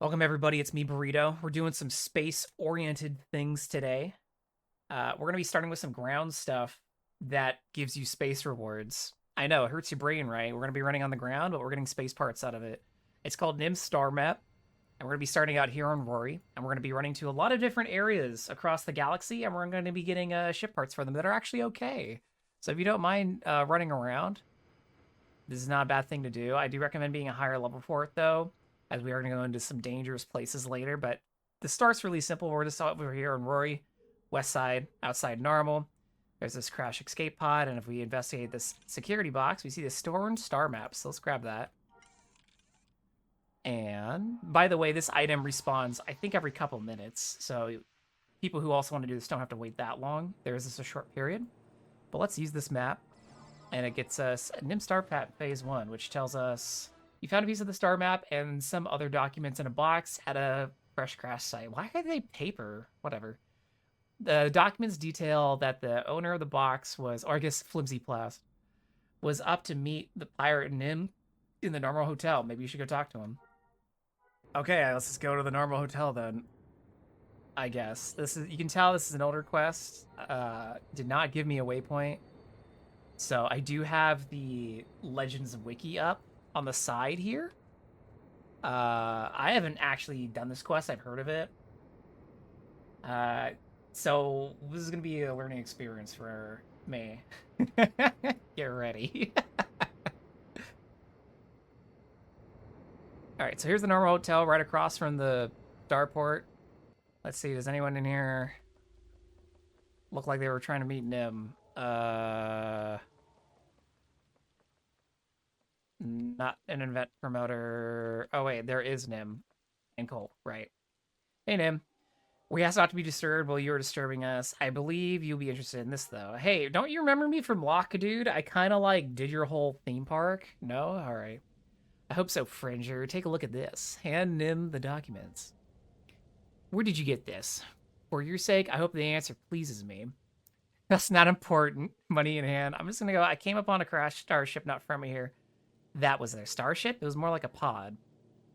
Welcome everybody, it's me Burrito. We're doing some space-oriented things today. We're gonna be starting with some ground stuff that gives you space rewards. I know, it hurts your brain, right? We're gonna be running on the ground, but we're getting space parts out of it. It's called NIM Starmap, and we're gonna be starting out here on Rory, and we're gonna be running to a lot of different areas across the galaxy, and we're gonna be getting ship parts for them that are actually okay. So if you don't mind running around, this is not a bad thing to do. I do recommend being a higher level for it, though, as we are going to go into some dangerous places later. But the start's really simple. We're just over here on Rory, west side, outside normal. There's this crash escape pod, and if we investigate this security box, we see the stored star map. So let's grab that. And by the way, this item respawns, I think, every couple minutes. So people who also want to do this don't have to wait that long. There is just a short period. But let's use this map. And it gets us NIM Star Map Phase 1, which tells us you found a piece of the star map and some other documents in a box at a fresh crash site. Why are they paper? Whatever. The documents detail that the owner of the box was, or I guess Flimsy Plast, was up to meet the pirate NIM in the normal hotel. Maybe you should go talk to him. Okay, let's just go to the normal hotel then. I guess. You can tell this is an older quest. Did not give me a waypoint. So I do have the Legends wiki up on the side here. I haven't actually done this quest. I've heard of it. So this is going to be a learning experience for me. Get ready. All right, so here's the normal hotel right across from the starport. Let's see, does anyone in here look like they were trying to meet Nim? Not an event promoter. Oh wait, there is Nim and Cole, right? Hey Nim, we asked not to be disturbed while you were disturbing us. I believe you'll be interested in this though. Hey, don't you remember me from Locke, dude? I kind of like did your whole theme park. No, all right. I hope so, Fringer. Take a look at this. Hand Nim the documents. Where did you get this? For your sake, I hope the answer pleases me. That's not important. Money in hand. I'm just gonna go. I came upon a crashed starship not from me here. That was their starship? It was more like a pod.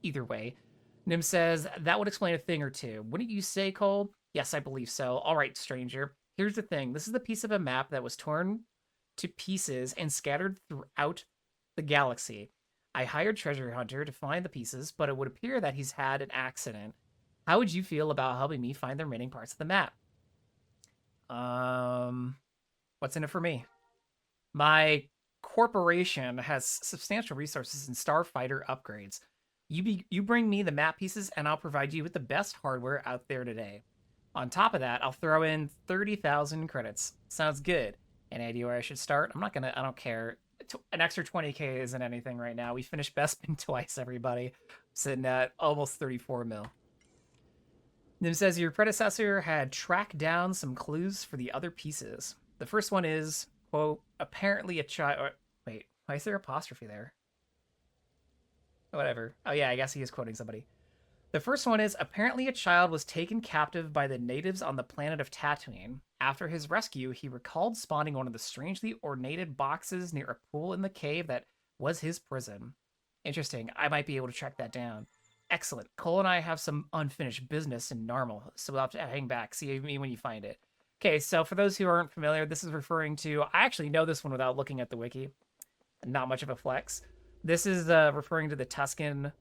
Either way, Nim says, that would explain a thing or two. Wouldn't you say, Cole? Yes, I believe so. All right, stranger. Here's the thing. This is the piece of a map that was torn to pieces and scattered throughout the galaxy. I hired Treasure Hunter to find the pieces, but it would appear that he's had an accident. How would you feel about helping me find the remaining parts of the map? What's in it for me? My corporation has substantial resources in starfighter upgrades. You bring me the map pieces and I'll provide you with the best hardware out there today. On top of that, I'll throw in 30,000 credits. Sounds good. Any idea where I should start? I don't care. An extra 20k isn't anything right now. We finished Bespin twice, everybody. Sitting at almost 34 mil. Nim says your predecessor had tracked down some clues for the other pieces. The first one is, quote, apparently a child. Wait, why is there apostrophe there? Whatever. Oh, yeah, I guess he is quoting somebody. The first one is apparently a child was taken captive by the natives on the planet of Tatooine. After his rescue, he recalled spawning one of the strangely ornated boxes near a pool in the cave that was his prison. Interesting. I might be able to track that down. Excellent. Cole and I have some unfinished business in Narmal, so we'll have to hang back. See me when you find it. Okay, so for those who aren't familiar, this is referring to... I actually know this one without looking at the wiki. Not much of a flex. This is referring to the Tusken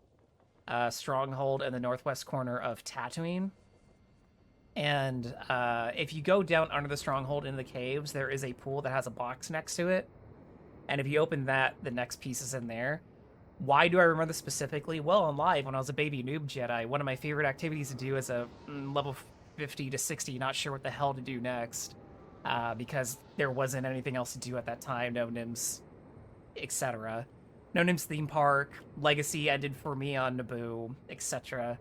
stronghold in the northwest corner of Tatooine. And if you go down under the stronghold in the caves, there is a pool that has a box next to it. And if you open that, the next piece is in there. Why do I remember this specifically? Well, on live, when I was a baby noob Jedi, one of my favorite activities to do as a level 50 to 60, not sure what the hell to do next, because there wasn't anything else to do at that time, no NIMS, etc. No NIMS theme park, Legacy ended for me on Naboo, etc.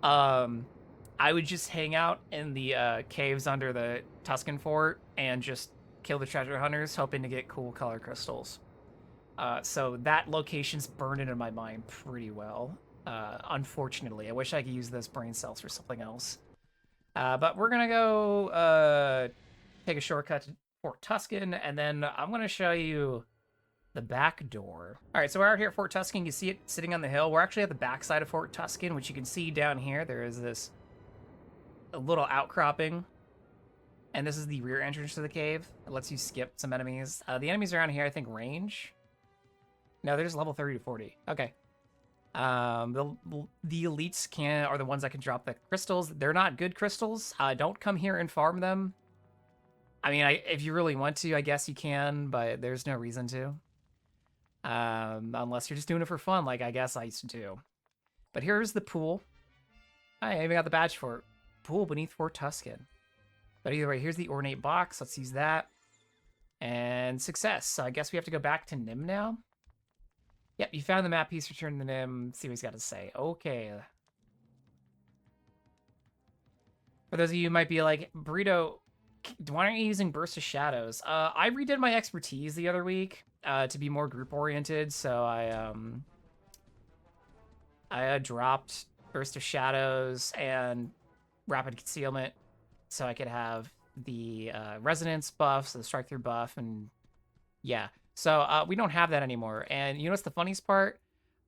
I would just hang out in the caves under the Tusken Fort and just kill the treasure hunters, hoping to get cool color crystals. So that location's burned into my mind pretty well. Unfortunately, I wish I could use those brain cells for something else. But we're gonna go take a shortcut to Fort Tusken, and then I'm gonna show you The back door. All right, so we're out here at Fort Tuscan. You see it sitting on the hill. We're actually at the back side of Fort Tuscan, which you can see down here. There is this a little outcropping, and this is the rear entrance to the cave. It lets you skip some enemies. The enemies around here, I think, range. No, they're just level 30 to 40. Okay. The elites are the ones that can drop the crystals. They're not good crystals. Don't come here and farm them. I mean, if you really want to, I guess you can, but there's no reason to. Unless you're just doing it for fun, like I guess I used to do. But here's the pool. I even got the badge for it. Pool beneath Fort Tuscan. But either way, here's the ornate box. Let's use that. And success. So I guess we have to go back to Nim now. Yep, you found the map piece, return to Nim. See what he's got to say. Okay. For those of you who might be like, Burrito, why aren't you using Burst of Shadows? I redid my expertise the other week to be more group-oriented, so I dropped Burst of Shadows and Rapid Concealment so I could have the Resonance buffs, the Strike-Through buff, and yeah. So we don't have that anymore. And you know what's the funniest part?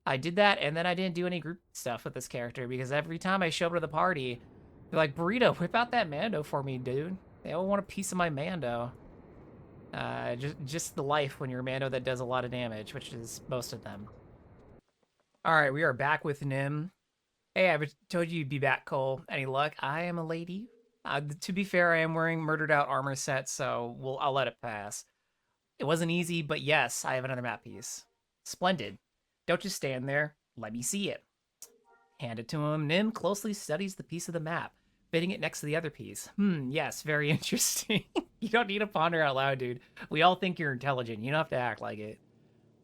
I did that, and then I didn't do any group stuff with this character because every time I show up to the party, they're like, Burrito, whip out that Mando for me, dude. They all want a piece of my Mando. Just the life when you're a Mando that does a lot of damage, which is most of them. All right, we are back with Nim. Hey, I told you you'd be back, Cole. Any luck? I am a lady. To be fair, I am wearing Murdered Out armor set, so I'll let it pass. It wasn't easy, but yes, I have another map piece. Splendid. Don't just stand there. Let me see it. Hand it to him. Nim closely studies the piece of the map, fitting it next to the other piece. Yes, very interesting. You don't need to ponder out loud, dude. We all think you're intelligent. You don't have to act like it.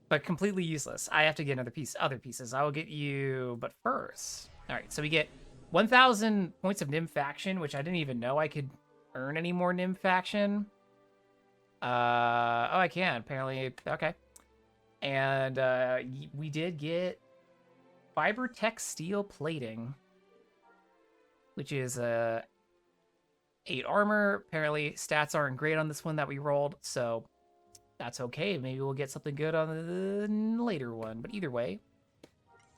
But completely useless. I have to get other pieces. I will get you, but first. All right, so we get 1,000 points of Nim faction, which I didn't even know I could earn any more Nim faction. Oh, I can, apparently. Okay. And we did get Fiber Tech Steel Plating, which is 8 armor. Apparently, stats aren't great on this one that we rolled, so that's okay. Maybe we'll get something good on the later one. But either way,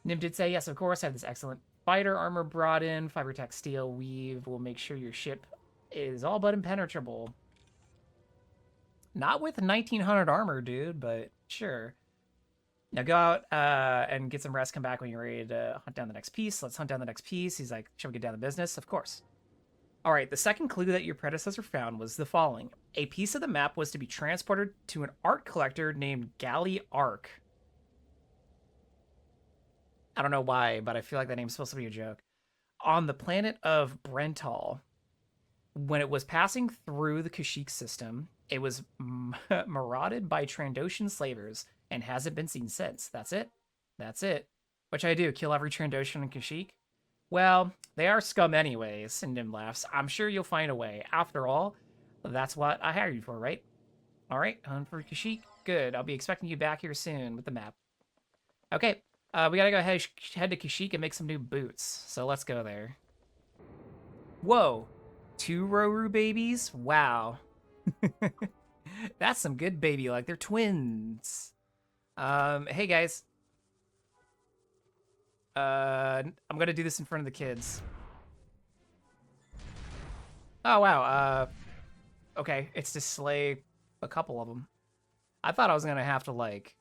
Nim did say, yes, of course, I have this excellent fighter armor brought in. Fiber Tech Steel Weave will make sure your ship is all but impenetrable. Not with 1,900 armor, dude, but sure. Now go out and get some rest. Come back when you're ready to hunt down the next piece. Let's hunt down the next piece. He's like, shall we get down to business? Of course. All right, the second clue that your predecessor found was the following. A piece of the map was to be transported to an art collector named Galley Arc. I don't know why, but I feel like that name's supposed to be a joke. On the planet of Brental, when it was passing through the Kashyyyk system, it was marauded by Trandoshan slavers and hasn't been seen since. That's it. That's it. Which I do, kill every Trandoshan in Kashyyyk. Well, they are scum anyways, and Nim laughs. I'm sure you'll find a way. After all, that's what I hired you for, right? All right, hunt for Kashyyyk. Good. I'll be expecting you back here soon with the map. Okay, we gotta go head to Kashyyyk and make some new boots. So let's go there. Whoa. 2 Roru babies? Wow. That's some good baby luck. They're twins. Hey guys. I'm gonna do this in front of the kids. Oh wow. Okay, it's to slay a couple of them. I thought I was gonna have to like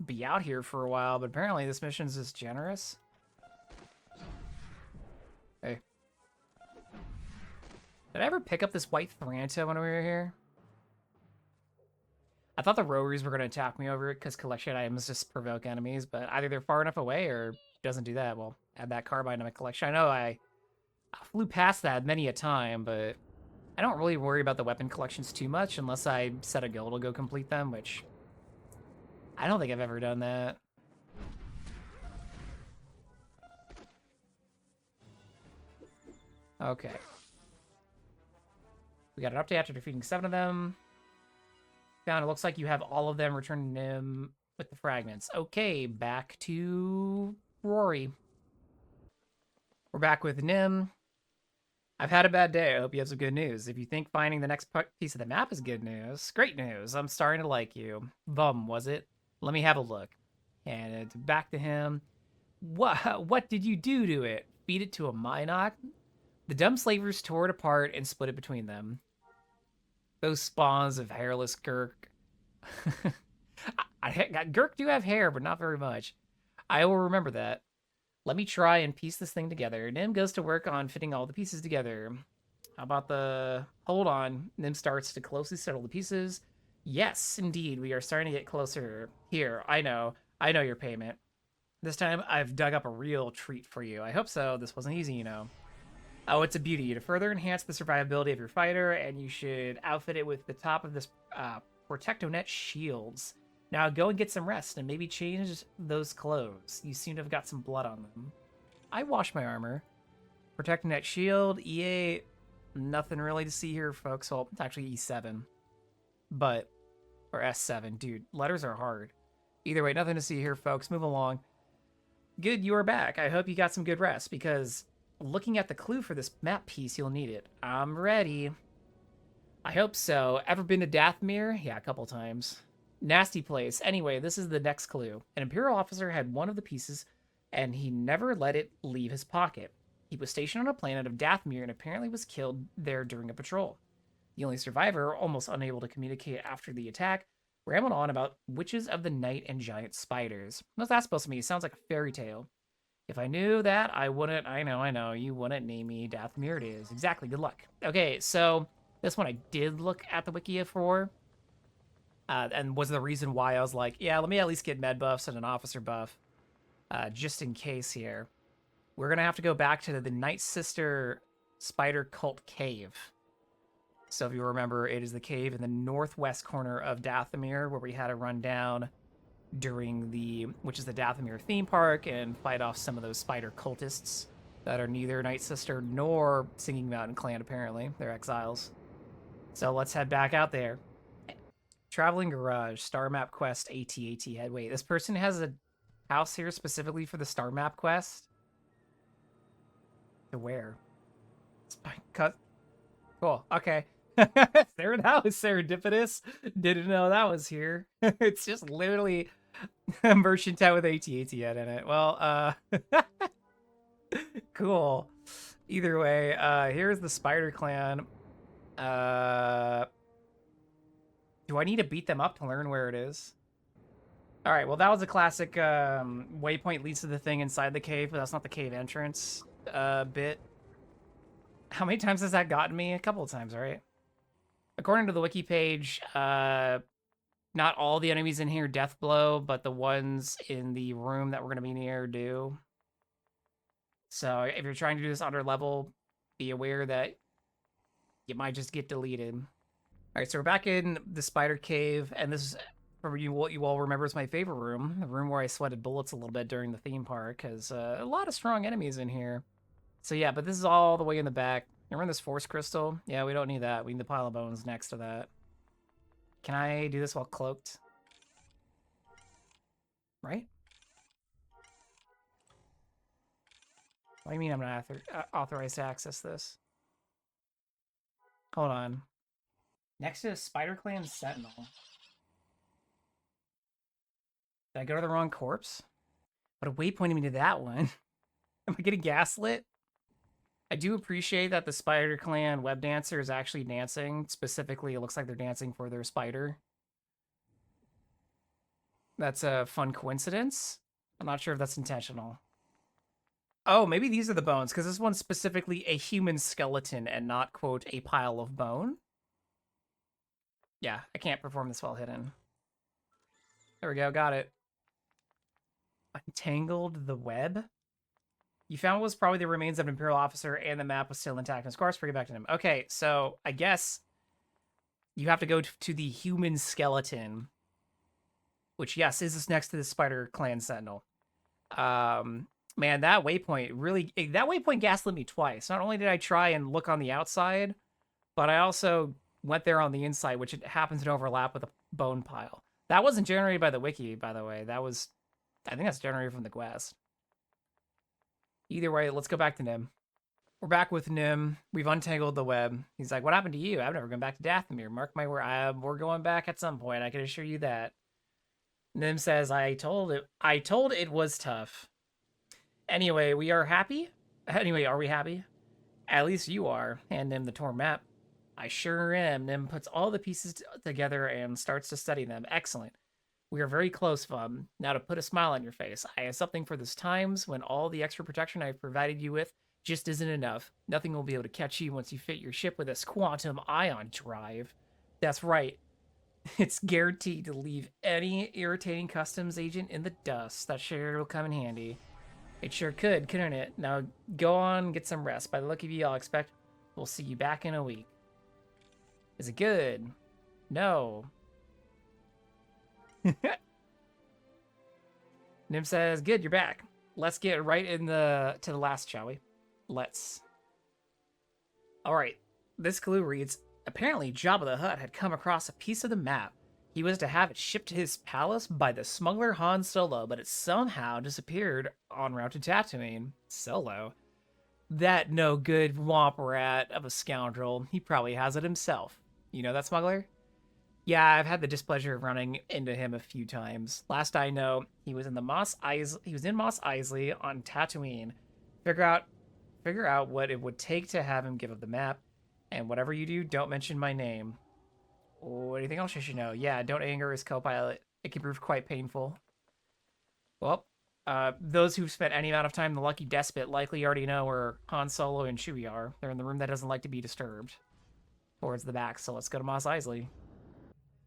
be out here for a while, but apparently this mission's just generous. Hey. Did I ever pick up this white Thranto when we were here? I thought the Rowers were going to attack me over it because collection items just provoke enemies, but either they're far enough away or it doesn't do that. Well, add that carbine to my collection. I know I flew past that many a time, but I don't really worry about the weapon collections too much unless I set a goal to go complete them, which I don't think I've ever done that. Okay. We got an update after defeating 7 of them. Found it looks like you have all of them returned to Nim with the fragments. Okay, back to Rory. We're back with Nim. I've had a bad day. I hope you have some good news. If you think finding the next piece of the map is good news, great news. I'm starting to like you. Was it? Let me have a look. And it's back to him. What did you do to it? Feed it to a Minot? The dumb slavers tore it apart and split it between them. Those spawns of hairless Gurk. Gurk do have hair, but not very much. I will remember that. Let me try and piece this thing together. Nim goes to work on fitting all the pieces together. How about the... Hold on. Nim starts to closely settle the pieces. Yes, indeed. We are starting to get closer. Here, I know. I know your payment. This time, I've dug up a real treat for you. I hope so. This wasn't easy, you know. Oh, it's a beauty. To further enhance the survivability of your fighter, and you should outfit it with the top of this Protectonet shields. Now go and get some rest, and maybe change those clothes. You seem to have got some blood on them. I wash my armor. Protectonet shield, E8. Nothing really to see here, folks. Well, it's actually E7. But, or S7. Dude, letters are hard. Either way, nothing to see here, folks. Move along. Good, you are back. I hope you got some good rest, because looking at the clue for this map piece, you'll need it. I'm ready. I hope so. Ever been to Dathomir? Yeah, a couple times. Nasty place. Anyway, this is the next clue. An Imperial officer had one of the pieces, and he never let it leave his pocket. He was stationed on a planet of Dathomir and apparently was killed there during a patrol. The only survivor, almost unable to communicate after the attack, rambled on about witches of the night and giant spiders. What's that supposed to mean? It sounds like a fairy tale. If I knew that, I wouldn't... I know. You wouldn't name me Dathomir it is. Exactly. Good luck. Okay, so this one I did look at the Wikia for. And was the reason why I was like, yeah, let me at least get med buffs and an officer buff. Just in case here. We're going to have to go back to the Night Sister Spider Cult Cave. So if you remember, it is the cave in the northwest corner of Dathomir where we had a run down during which is the Dathomir theme park, and fight off some of those spider cultists that are neither Night Sister nor Singing Mountain Clan, apparently. They're exiles. So let's head back out there. Traveling Garage, Starmap Quest, AT-AT head. Wait, this person has a house here specifically for the Starmap Quest? To where? Cool, okay. There it was serendipitous. Didn't know that was here. It's just literally a merchant town with AT-AT head in it. Well, cool. Either way, here's the Spider Clan. Do I need to beat them up to learn where it is? All right, well, that was a classic waypoint leads to the thing inside the cave, but that's not the cave entrance bit. How many times has that gotten me? A couple of times, right? According to the wiki page, not all the enemies in here death blow, but the ones in the room that we're going to be near do. So if you're trying to do this under level, be aware that you might just get deleted. All right, so we're back in the spider cave, and this is, for you, what you all remember, is my favorite room, the room where I sweated bullets a little bit during the theme park, because a lot of strong enemies in here. So yeah, but this is all the way in the back. Remember this force crystal? Yeah, we don't need that. We need the pile of bones next to that. Can I do this while cloaked? Right? What do you mean I'm not authorized to access this? Hold on. Next to Spider Clan Sentinel. Did I go to the wrong corpse? What a waypointing me to that one. Am I getting gaslit? I do appreciate that the Spider Clan web dancer is actually dancing. Specifically, it looks like they're dancing for their spider. That's a fun coincidence. I'm not sure if that's intentional. Oh, maybe these are the bones, because this one's specifically a human skeleton and not, quote, a pile of bone. Yeah, I can't perform this while hidden. There we go, got it. Untangled the web? You found what was probably the remains of an Imperial officer, and the map was still intact. And of course, bring it back to him. Okay, so I guess you have to go to the human skeleton, which, yes, is this next to the Spider Clan Sentinel. Man, that waypoint gaslit me twice. Not only did I try and look on the outside, but I also went there on the inside, which it happens to overlap with a bone pile. That wasn't generated by the wiki, by the way. That was, I think that's generated from the quest. Either way, let's go back to Nim. We're back with Nim. We've untangled the web. He's like, what happened to you? I've never gone back to Dathomir. Mark my word, we're going back at some point. I can assure you that. Nim says, I told it was tough. Anyway, we are happy? Anyway, are we happy? At least you are. Hand Nim the torn map. I sure am. Nim puts all the pieces together and starts to study them. Excellent. We are very close, Fum. Now to put a smile on your face. I have something for those times when all the extra protection I've provided you with just isn't enough. Nothing will be able to catch you once you fit your ship with this quantum ion drive. That's right. It's guaranteed to leave any irritating customs agent in the dust. That sure will come in handy. It sure could, couldn't it? Now go on and get some rest. By the look of you, I'll expect we'll see you back in a week. Is it good? No. Nim says, good, you're back. Let's get right to the last, shall we? Let's. All right. This clue reads, apparently Jabba the Hutt had come across a piece of the map. He was to have it shipped to his palace by the smuggler Han Solo, but it somehow disappeared en route to Tatooine. Solo? That no good womp rat of a scoundrel. He probably has it himself. You know that smuggler? Yeah, I've had the displeasure of running into him a few times. Last I know, he was in Mos Eisley on Tatooine. Figure out what it would take to have him give up the map, and whatever you do, don't mention my name. Oh, anything else you should know? Yeah, don't anger his co-pilot. It can prove quite painful. Well, those who've spent any amount of time in the Lucky Despot likely already know where Han Solo and Chewie are. They're in the room that doesn't like to be disturbed. Towards the back, so let's go to Mos Eisley.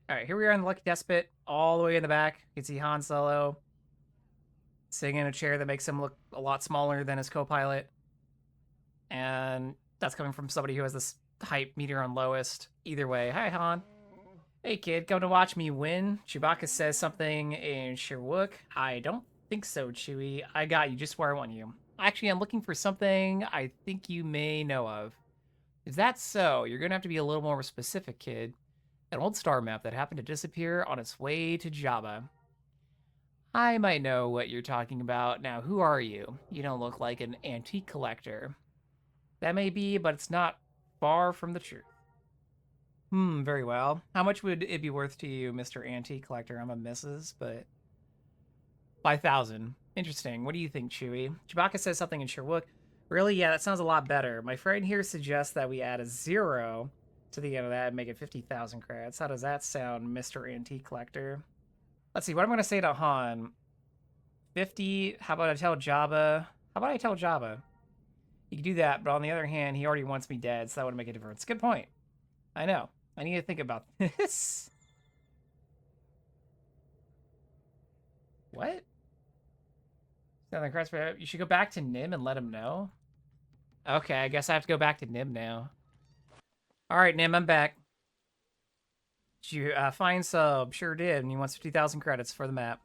Alright, here we are in the Lucky Despot, all the way in the back. You can see Han Solo sitting in a chair that makes him look a lot smaller than his co-pilot. And that's coming from somebody who has this height meter on lowest. Either way, hi Han. Hey kid, come to watch me win. Chewbacca says something in SWG. I don't think so, Chewie. I got you just where I want you. Actually, I'm looking for something I think you may know of. If that's so, you're gonna have to be a little more specific, kid. An old star map that happened to disappear on its way to Jabba. I might know what you're talking about. Now, who are you? You don't look like an antique collector. That may be, but it's not far from the truth. Very well. How much would it be worth to you, Mr. Antique Collector? I'm a missus, but 5,000. Interesting. What do you think, Chewie? Chewbacca says something in SWG. Really? Yeah, that sounds a lot better. My friend here suggests that we add a 0 to the end of that and make it 50,000 credits. How does that sound, Mr. Antique Collector? Let's see, what I'm going to say to Han. 50, how about I tell Jabba? You can do that, but on the other hand, he already wants me dead, so that wouldn't make a difference. Good point. I know. I need to think about this. What? You should go back to Nim and let him know. Okay, I guess I have to go back to Nim now. Alright, Nim, I'm back. Did you find sub? Sure did, and he wants 50,000 credits for the map.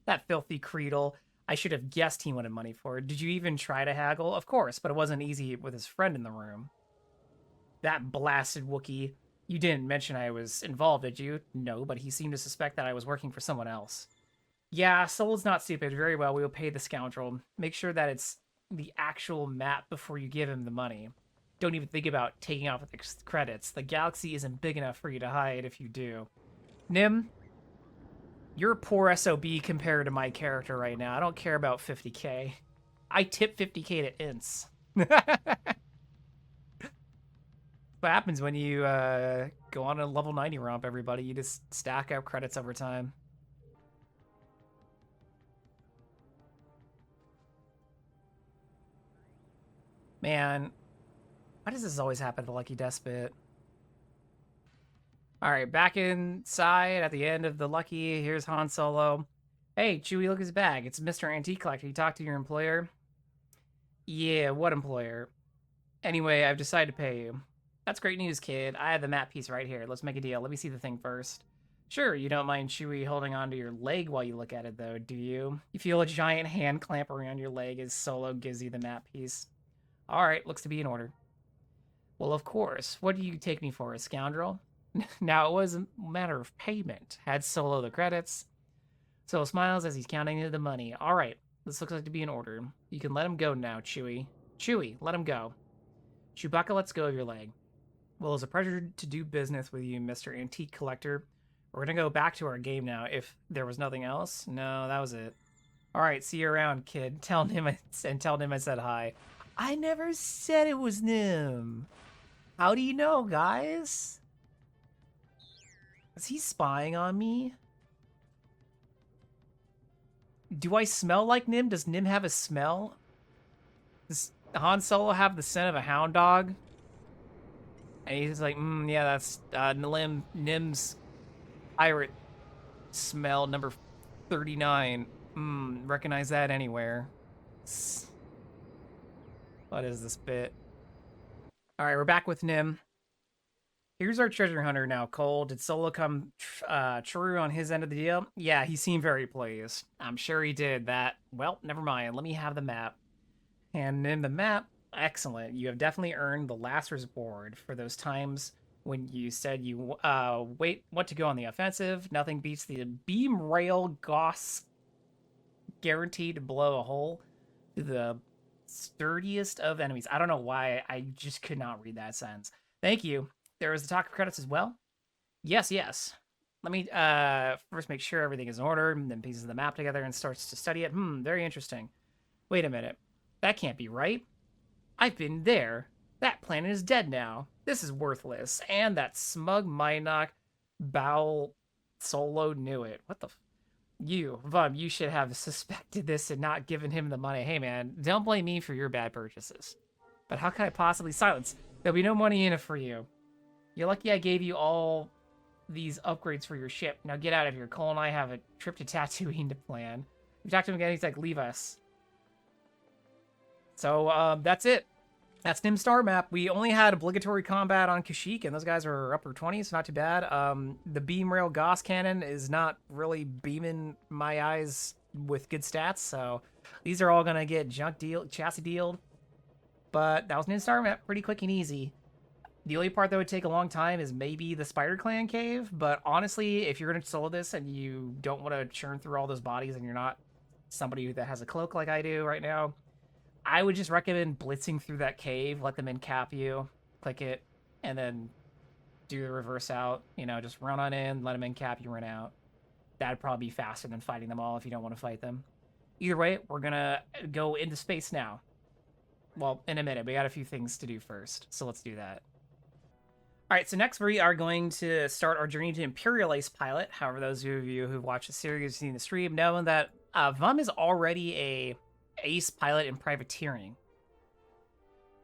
That filthy Creedle. I should have guessed he wanted money for it. Did you even try to haggle? Of course, but it wasn't easy with his friend in the room. That blasted Wookiee. You didn't mention I was involved, did you? No, but he seemed to suspect that I was working for someone else. Yeah, Soul's not stupid. Very well, we will pay the scoundrel. Make sure that it's the actual map before you give him the money. Don't even think about taking off the credits. The galaxy isn't big enough for you to hide if you do. Nim, you're a poor SOB compared to my character right now. I don't care about 50k. I tip 50k to ints. What happens when you go on a level 90 romp, everybody? You just stack up credits over time. Man, why does this always happen to Lucky Despot? Alright, back inside at the end of the Lucky. Here's Han Solo. Hey, Chewie, look at his bag. It's Mr. Antique Collector. You talked to your employer? Yeah, what employer? Anyway, I've decided to pay you. That's great news, kid. I have the map piece right here. Let's make a deal. Let me see the thing first. Sure, you don't mind Chewie holding onto your leg while you look at it, though, do you? You feel a giant hand clamp around your leg as Solo gives you the map piece. Alright, looks to be in order. Well, of course. What do you take me for, a scoundrel? Now, it was a matter of payment. Had Solo the credits. Solo smiles as he's counting the money. Alright, this looks like to be in order. You can let him go now, Chewie. Chewie, let him go. Chewbacca lets go of your leg. Well, it's a pleasure to do business with you, Mr. Antique Collector. We're gonna go back to our game now. If there was nothing else, no, that was it. All right, see you around, kid. Tell Nim I said hi. I never said it was Nim. How do you know, guys? Is he spying on me? Do I smell like Nim? Does Nim have a smell? Does Han Solo have the scent of a hound dog? And he's like, yeah, that's Nim's pirate smell number 39. Recognize that anywhere. What is this bit? All right, we're back with Nim. Here's our treasure hunter now, Cole. Did Solo come true on his end of the deal? Yeah, he seemed very pleased. I'm sure he did that. Well, never mind. Let me have the map. And in the map, excellent. You have definitely earned the last reward for those times when you said you want to go on the offensive. Nothing beats the beam rail Goss guaranteed to blow a hole through the sturdiest of enemies. I don't know why I just could not read that sentence. Thank you. There was the talk of credits as well. Yes, yes. Let me first make sure everything is in order, and then pieces the map together and starts to study it. Very interesting. Wait a minute. That can't be right. I've been there. That planet is dead now. This is worthless. And that smug Minok Bowel Solo knew it. What the you, Vum, you should have suspected this and not given him the money. Hey, man, don't blame me for your bad purchases. But how can I possibly silence? There'll be no money in it for you. You're lucky I gave you all these upgrades for your ship. Now get out of here. Cole and I have a trip to Tatooine to plan. We talked to him again. He's like, leave us. So that's it. That's Nim Starmap. We only had obligatory combat on Kashyyyk, and those guys are upper 20s, not too bad. The beam rail Goss cannon is not really beaming my eyes with good stats, so these are all gonna get chassis dealed. But that was Nim Starmap, pretty quick and easy. The only part that would take a long time is maybe the Spider Clan cave, but honestly, if you're gonna solo this and you don't want to churn through all those bodies and you're not somebody that has a cloak like I do right now, I would just recommend blitzing through that cave, let them in-cap you, click it, and then do the reverse out. You know, just run on in, let them in-cap you, run out. That'd probably be faster than fighting them all if you don't want to fight them. Either way, we're gonna go into space now. Well, in a minute. We got a few things to do first, so let's do that. All right, so next we are going to start our journey to Imperial Ace Pilot. However, those of you who've watched the series, seen the stream, know that Vum is already a ace pilot in privateering.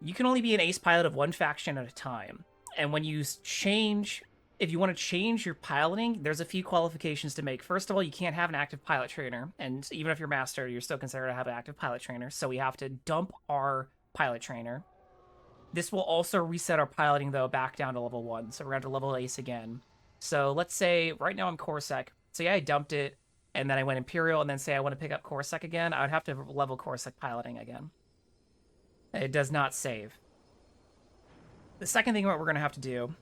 You can only be an ace pilot of one faction at a time. And when you change, if you want to change your piloting, there's a few qualifications to make. First of all, you can't have an active pilot trainer. And even if you're master, you're still considered to have an active pilot trainer. So we have to dump our pilot trainer. This will also reset our piloting, though, back down to level 1. So we're going to level ace again. So let's say right now I'm Corsac. So yeah, I dumped it. And then I went Imperial, and then say I want to pick up Corsac again, I would have to level Corsac piloting again. It does not save. The second thing what we're going to have to do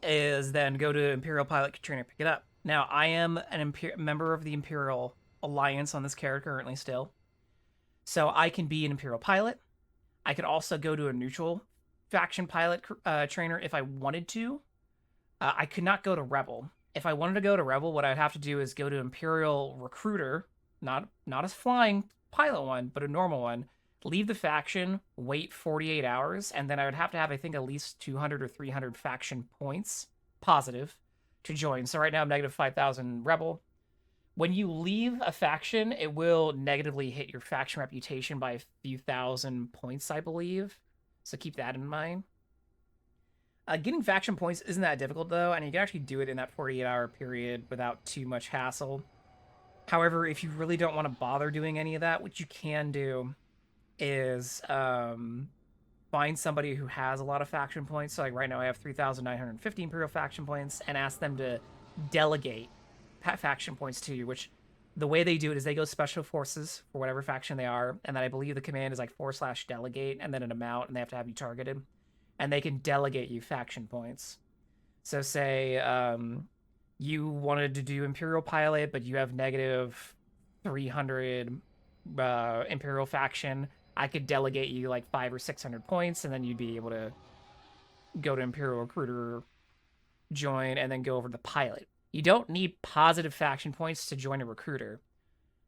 is then go to Imperial Pilot Trainer, pick it up. Now, I am an member of the Imperial Alliance on this character currently still. So I can be an Imperial Pilot. I could also go to a neutral faction pilot trainer if I wanted to. I could not go to Rebel. If I wanted to go to Rebel, what I'd have to do is go to Imperial Recruiter, not a flying pilot one, but a normal one, leave the faction, wait 48 hours, and then I would have to have, I think, at least 200 or 300 faction points, positive, to join. So right now I'm negative 5,000 Rebel. When you leave a faction, it will negatively hit your faction reputation by a few thousand points, I believe. So keep that in mind. Getting faction points isn't that difficult, though, and you can actually do it in that 48-hour period without too much hassle. However, if you really don't want to bother doing any of that, what you can do is find somebody who has a lot of faction points. So like right now I have 3,950 Imperial faction points, and ask them to delegate faction points to you, which the way they do it is they go special forces for whatever faction they are, and then I believe the command is like /delegate and then an amount, and they have to have you targeted. And they can delegate you faction points. So say you wanted to do Imperial Pilot, but you have negative 300 Imperial faction. I could delegate you like 500 or 600 points, and then you'd be able to go to Imperial Recruiter, join, and then go over to the Pilot. You don't need positive faction points to join a recruiter.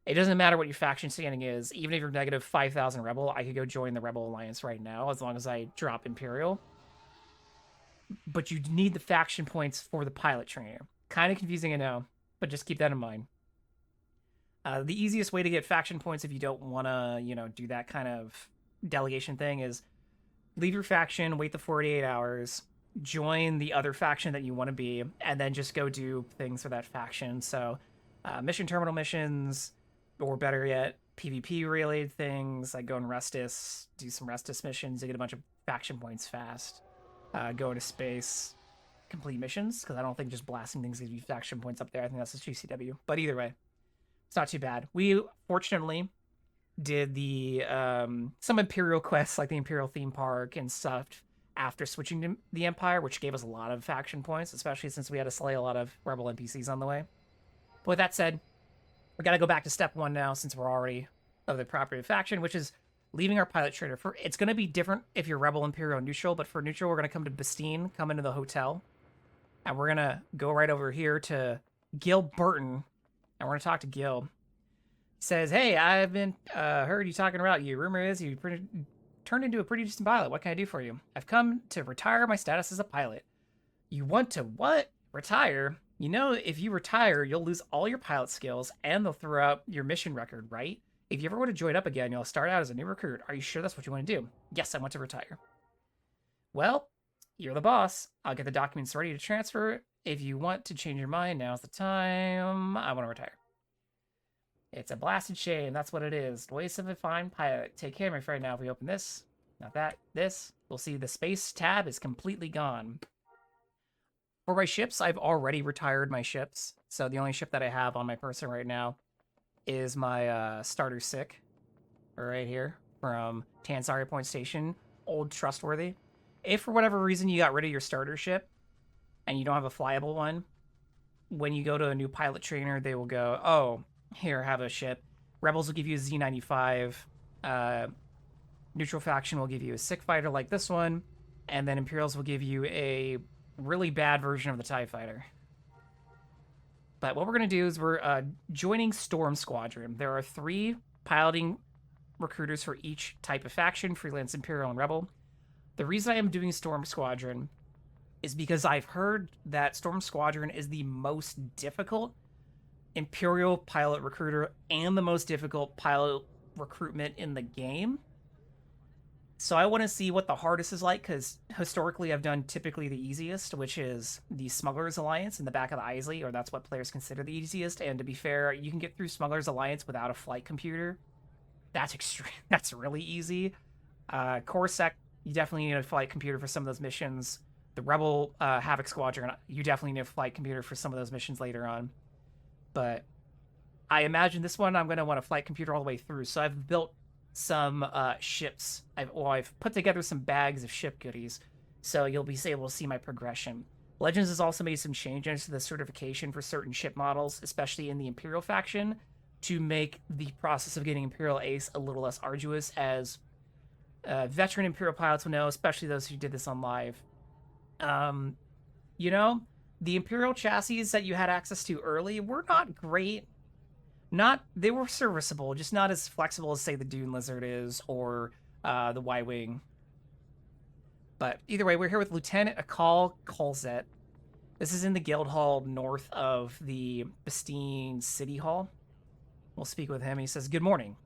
It doesn't matter what your faction standing is. Even if you're negative 5,000 Rebel, I could go join the Rebel Alliance right now as long as I drop Imperial. But you need the faction points for the pilot trainer. Kind of confusing, I know, but just keep that in mind. The easiest way to get faction points if you don't want to, do that kind of delegation thing is leave your faction, wait the 48 hours, join the other faction that you want to be, and then just go do things for that faction. So, mission terminal missions, or better yet, PvP related things like go in Restus, do some Restus missions to get a bunch of faction points fast. Go into space, complete missions, because I don't think just blasting things gives you faction points up there. I think that's just GCW. But either way, it's not too bad. We fortunately did the some Imperial quests like the Imperial theme park and stuff after switching to the Empire, which gave us a lot of faction points, especially since we had to slay a lot of Rebel NPCs on the way. But with that said, we got to go back to step one now since we're already of the proper faction, which is leaving our pilot trader. It's going to be different if you're Rebel, Imperial, neutral, but for neutral, we're going to come to Bespin, come into the hotel, and we're going to go right over here to Gil Burton, and we're going to talk to Gil. He says, hey, I've been heard you talking about you. Rumor is you turned into a pretty decent pilot. What can I do for you? I've come to retire my status as a pilot. You want to what? Retire? You know, if you retire, you'll lose all your pilot skills and they'll throw out your mission record, right? If you ever want to join up again, you'll start out as a new recruit. Are you sure that's what you want to do? Yes, I want to retire. Well, you're the boss. I'll get the documents ready to transfer. If you want to change your mind, now's the time. I want to retire. It's a blasted shame. That's what it is. Waste of a fine pilot. Take care, my friend. Now, if we open this, not that, this, we'll see the space tab is completely gone. For my ships, I've already retired my ships. So the only ship that I have on my person right now is my starter sick right here from Tansari Point Station, old trustworthy. If for whatever reason you got rid of your starter ship and you don't have a flyable one, when you go to a new pilot trainer, they will go, oh, here, have a ship. Rebels will give you a Z95. Neutral faction will give you a sick fighter like this one. And then Imperials will give you a really bad version of the TIE fighter. But what we're going to do is we're joining Storm Squadron. There are 3 piloting recruiters for each type of faction, Freelance, Imperial, and Rebel. The reason I am doing Storm Squadron is because I've heard that Storm Squadron is the most difficult Imperial pilot recruiter and the most difficult pilot recruitment in the game. So I want to see what the hardest is like, because historically I've done typically the easiest, which is the Smugglers Alliance in the back of the Isley, or that's what players consider the easiest. And to be fair, you can get through Smugglers Alliance without a flight computer. That's extreme. That's really easy. Coruscant, you definitely need a flight computer for some of those missions. The Rebel Havoc Squadron, you definitely need a flight computer for some of those missions later on. But I imagine this one I'm going to want a flight computer all the way through. So I've built some ships. I've put together some bags of ship goodies, so you'll be able to see my progression. Legends has also made some changes to the certification for certain ship models, especially in the Imperial faction, to make the process of getting Imperial Ace a little less arduous, as veteran Imperial pilots will know, especially those who did this on live. You know, the Imperial chassis that you had access to early were not great. They were serviceable, just not as flexible as, say, the Dune Lizard is, or the Y-Wing. But either way, we're here with Lieutenant Akal Colzet. This is in the Guild Hall north of the Bespin City Hall. We'll speak with him. He says, good morning.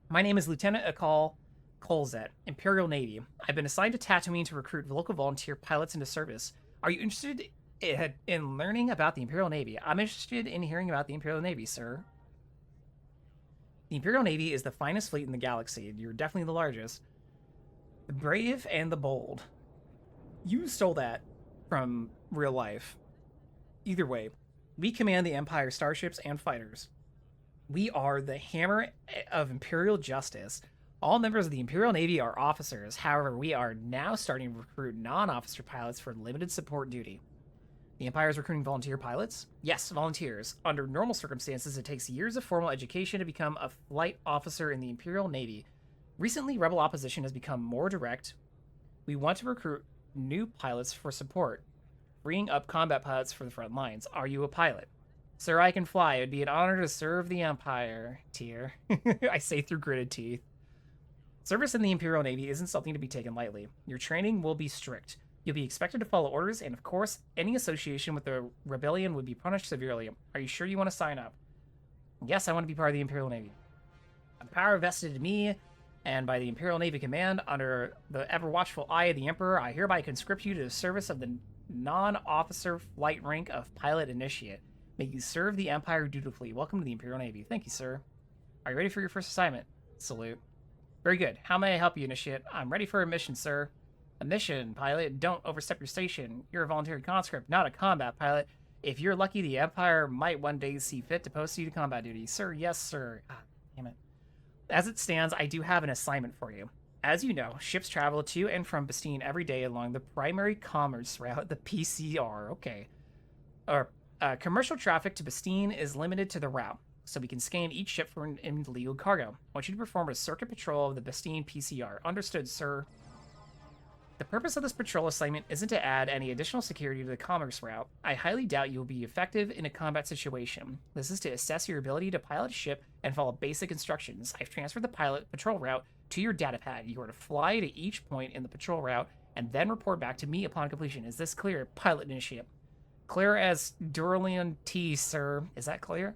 My name is Lieutenant Akal Colzet, Imperial Navy. I've been assigned to Tatooine to recruit local volunteer pilots into service. Are you interested in learning about the Imperial Navy? I'm interested in hearing about the Imperial Navy, sir. The Imperial Navy is the finest fleet in the galaxy. You're definitely the largest. The brave and the bold. You stole that from real life. Either way, we command the Empire starships and fighters. We are the hammer of Imperial justice. All members of the Imperial Navy are officers. However, we are now starting to recruit non-officer pilots for limited support duty. The Empire is recruiting volunteer pilots? Yes, volunteers. Under normal circumstances, it takes years of formal education to become a flight officer in the Imperial Navy. Recently, Rebel opposition has become more direct. We want to recruit new pilots for support. freeing up combat pilots for the front lines. Are you a pilot? Sir, I can fly. It would be an honor to serve the Empire. Tier. I say through gritted teeth. Service in the Imperial Navy isn't something to be taken lightly. Your training will be strict. You'll be expected to follow orders, and of course, any association with the rebellion would be punished severely. Are you sure you want to sign up? Yes, I want to be part of the Imperial Navy. The power vested in me, and by the Imperial Navy Command, under the ever-watchful eye of the Emperor, I hereby conscript you to the service of the non-officer flight rank of Pilot Initiate. May you serve the Empire dutifully. Welcome to the Imperial Navy. Thank you, sir. Are you ready for your first assignment? Salute. Very good. How may I help you, Initiate? I'm ready for a mission, sir. A mission, pilot. Don't overstep your station. You're a voluntary conscript, not a combat pilot. If you're lucky, the Empire might one day see fit to post you to combat duty. Sir, yes, sir. Ah, damn it. As it stands, I do have an assignment for you. As you know, ships travel to and from Bespin every day along the primary commerce route, the PCR. Okay. Commercial traffic to Bespin is limited to the route, so we can scan each ship for an illegal cargo. I want you to perform a circuit patrol of the Bespin PCR. Understood, sir. The purpose of this patrol assignment isn't to add any additional security to the commerce route. I highly doubt you will be effective in a combat situation. This is to assess your ability to pilot a ship and follow basic instructions. I've transferred the pilot patrol route to your datapad. You are to fly to each point in the patrol route and then report back to me upon completion. Is this clear? Pilot Initiate. Clear as Duralian T, sir. Is that clear?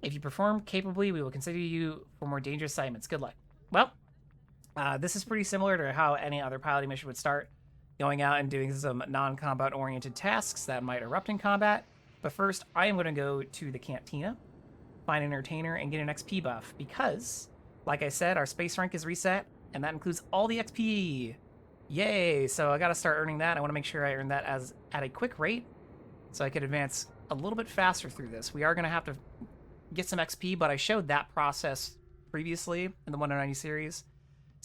If you perform capably, we will consider you for more dangerous assignments. Good luck. Well, this is pretty similar to how any other piloting mission would start, going out and doing some non-combat oriented tasks that might erupt in combat. But first, I am going to go to the cantina, find an entertainer, and get an XP buff because, like I said, our space rank is reset, and that includes all the XP. Yay! So I got to start earning that. I want to make sure I earn that at a quick rate so I could advance a little bit faster through this. We are going to have to get some XP, but I showed that process previously in the 190 series.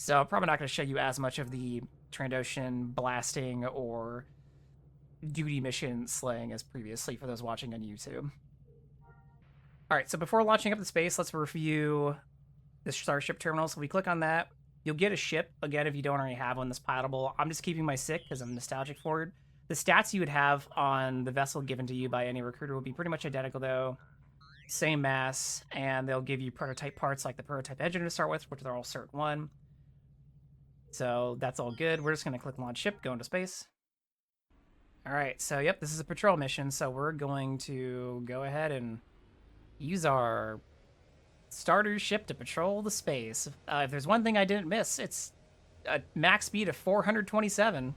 So I'm probably not going to show you as much of the Trandoshan blasting or duty mission slaying as previously for those watching on YouTube. Alright, so before launching up to space, let's review the Starship Terminal. So we click on that. You'll get a ship, again, if you don't already have one that's pilotable. I'm just keeping my sick because I'm nostalgic for it. The stats you would have on the vessel given to you by any recruiter will be pretty much identical, though. Same mass, and they'll give you prototype parts like the prototype engine to start with, which are all Cert 1. So that's all good. We're just going to click launch ship, go into space. Alright, so yep, this is a patrol mission, so we're going to go ahead and use our starter ship to patrol the space. If there's one thing I didn't miss, it's a max speed of 427.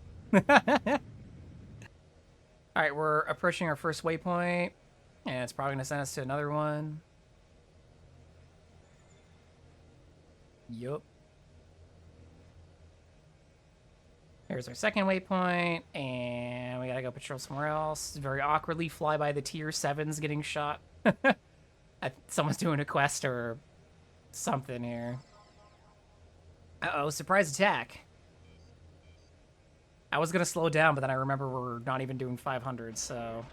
Alright, we're approaching our first waypoint, and it's probably going to send us to another one. Yup. Here's our second waypoint, and we gotta go patrol somewhere else. Very awkwardly fly by the tier 7s getting shot. Someone's doing a quest or something here. Uh-oh, surprise attack. I was gonna slow down, but then I remember we're not even doing 500, so...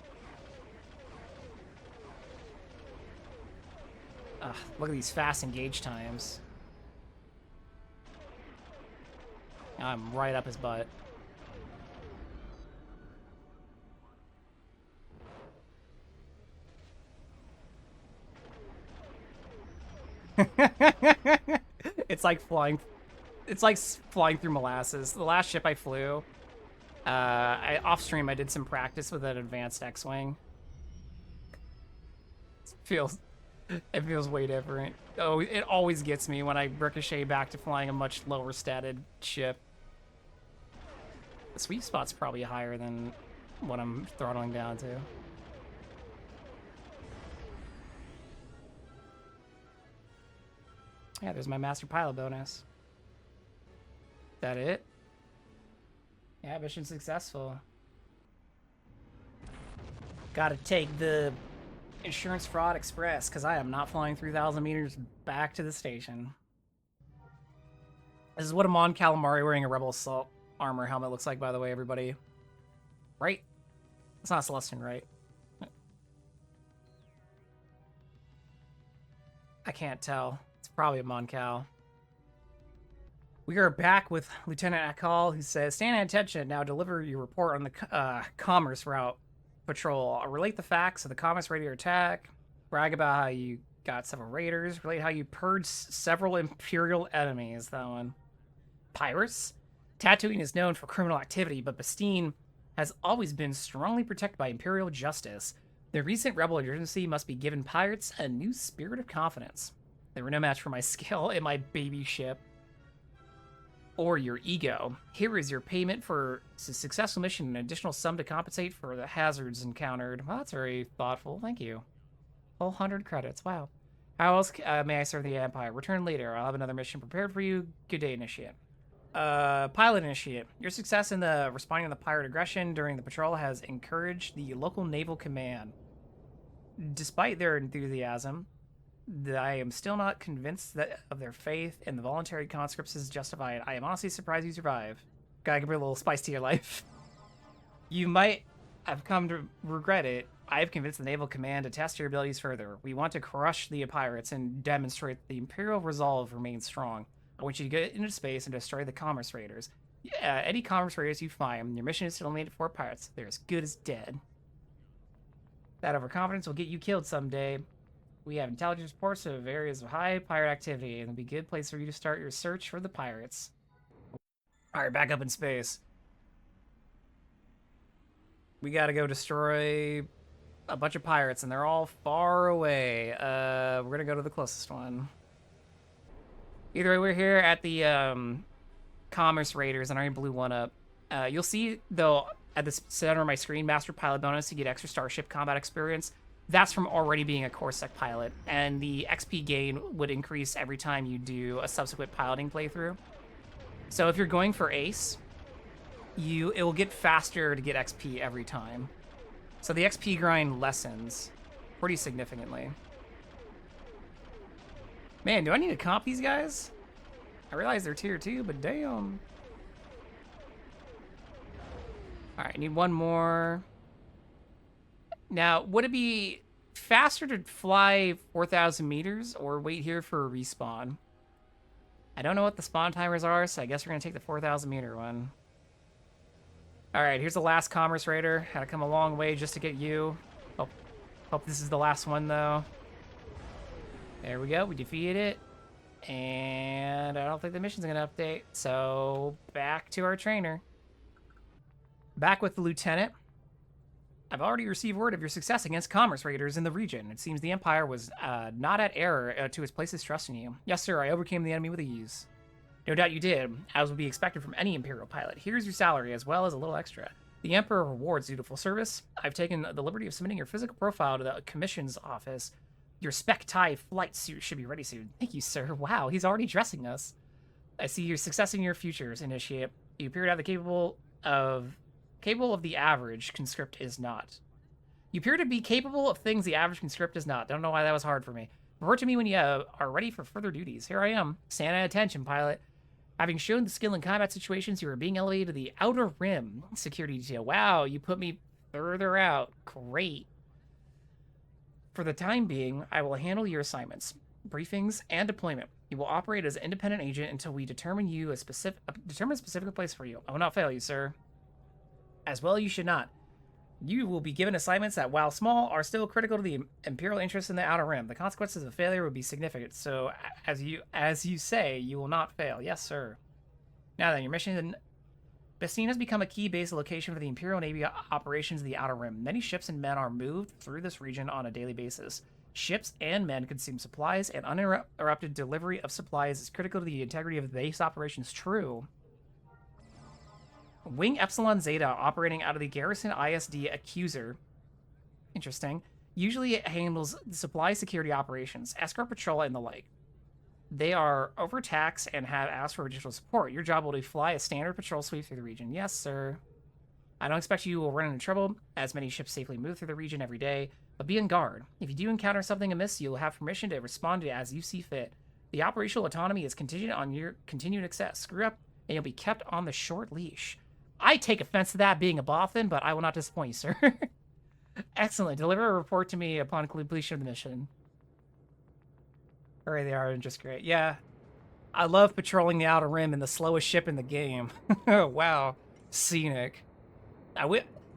Ugh, look at these fast engage times. I'm right up his butt. It's like flying. It's like flying through molasses. The last ship I flew, off stream I did some practice with an advanced X-wing. It feels way different. Oh, it always gets me when I ricochet back to flying a much lower statted ship. The sweet spot's probably higher than what I'm throttling down to. Yeah, there's my master pilot bonus. That it? Yeah, mission successful. Gotta take the Insurance Fraud Express, because I am not flying 3,000 meters back to the station. This is what a Mon Calamari wearing a Rebel Assault armor helmet looks like, by the way, everybody. Right? It's not Celestian, right? I can't tell. It's probably a Mon Cal. We are back with Lieutenant Akal, who says, "Stand at attention. Now deliver your report on the commerce route patrol. Relate the facts of the commerce raider attack. Brag about how you got several raiders. Relate how you purged several Imperial enemies." That one. Pirates? Tatooine is known for criminal activity, but Bespin has always been strongly protected by Imperial justice. The recent rebel emergency must be given pirates a new spirit of confidence. They were no match for my skill in my baby ship. Or your ego. Here is your payment for a successful mission, an additional sum to compensate for the hazards encountered. Well, that's very thoughtful. Thank you. Whole 100 credits. Wow. How else may I serve the Empire? Return later. I'll have another mission prepared for you. Good day, Initiate. Pilot Initiate. Your success in the responding to the pirate aggression during the patrol has encouraged the local naval command. Despite their enthusiasm, I am still not convinced that of their faith in the voluntary conscripts is justified. I am honestly surprised you survive. Gotta give a little spice to your life. You might have come to regret it. I have convinced the naval command to test your abilities further. We want to crush the pirates and demonstrate that the Imperial resolve remains strong. I want you to get into space and destroy the commerce raiders. Yeah, any commerce raiders you find, your mission is to eliminate 4 pirates. They're as good as dead. That overconfidence will get you killed someday. We have intelligence reports of areas of high pirate activity, and it'll be a good place for you to start your search for the pirates. Alright, back up in space. We gotta go destroy a bunch of pirates, and they're all far away. We're gonna go to the closest one. Either way, we're here at the Commerce Raiders, and I already blew one up. You'll see, though, at the center of my screen, Master Pilot bonus, you get extra Starship combat experience. That's from already being a Corsair pilot, and the XP gain would increase every time you do a subsequent piloting playthrough. So if you're going for Ace, it will get faster to get XP every time. So the XP grind lessens pretty significantly. Man, do I need to comp these guys? I realize they're tier 2, but damn. Alright, I need one more. Now, would it be faster to fly 4,000 meters or wait here for a respawn? I don't know what the spawn timers are, so I guess we're going to take the 4,000 meter one. Alright, here's the last Commerce Raider. Had to come a long way just to get you. Hope this is the last one, though. There we go. We defeated it. And I don't think the mission's going to update. So, back to our trainer. Back with the Lieutenant. I've already received word of your success against commerce raiders in the region. It seems the Empire was not at error to its place's trust in you. Yes, sir, I overcame the enemy with ease. No doubt you did, as would be expected from any Imperial pilot. Here's your salary, as well as a little extra. The Emperor rewards dutiful service. I've taken the liberty of submitting your physical profile to the Commission's office. Your spec tie flight suit should be ready soon. Thank you, sir. Wow, he's already dressing us. I see your success in your futures, Initiate. You appear to have the capable of the average conscript is not. You appear to be capable of things the average conscript is not. Don't know why that was hard for me. Report to me when you are ready for further duties. Here I am. Stand at attention, pilot. Having shown the skill in combat situations, you are being elevated to the Outer Rim security detail. Wow, you put me further out. Great. For the time being, I will handle your assignments, briefings, and deployment. You will operate as an independent agent until we determine a specific place for you. I will not fail you, sir. As well, you should not. You will be given assignments that, while small, are still critical to the Imperial interest in the Outer Rim. The consequences of failure would be significant, so as you say, you will not fail. Yes, sir. Now then, your mission... Bespin has become a key base location for the Imperial Navy operations of the Outer Rim. Many ships and men are moved through this region on a daily basis. Ships and men consume supplies, and uninterrupted delivery of supplies is critical to the integrity of the base operations. True. Wing Epsilon Zeta, operating out of the Garrison ISD Accuser. Interesting. Usually it handles supply security operations, escort patrol, and the like. They are overtaxed and have asked for additional support. Your job will be to fly a standard patrol sweep through the region. Yes, sir. I don't expect you will run into trouble, as many ships safely move through the region every day, but be on guard. If you do encounter something amiss, you'll have permission to respond to it as you see fit. The operational autonomy is contingent on your continued success. Screw up, and you'll be kept on the short leash. I take offense to that being a Bothan, but I will not disappoint you, sir. Excellent. Deliver a report to me upon completion of the mission. Hooray, they are just great. Yeah. I love patrolling the Outer Rim in the slowest ship in the game. Wow. Scenic.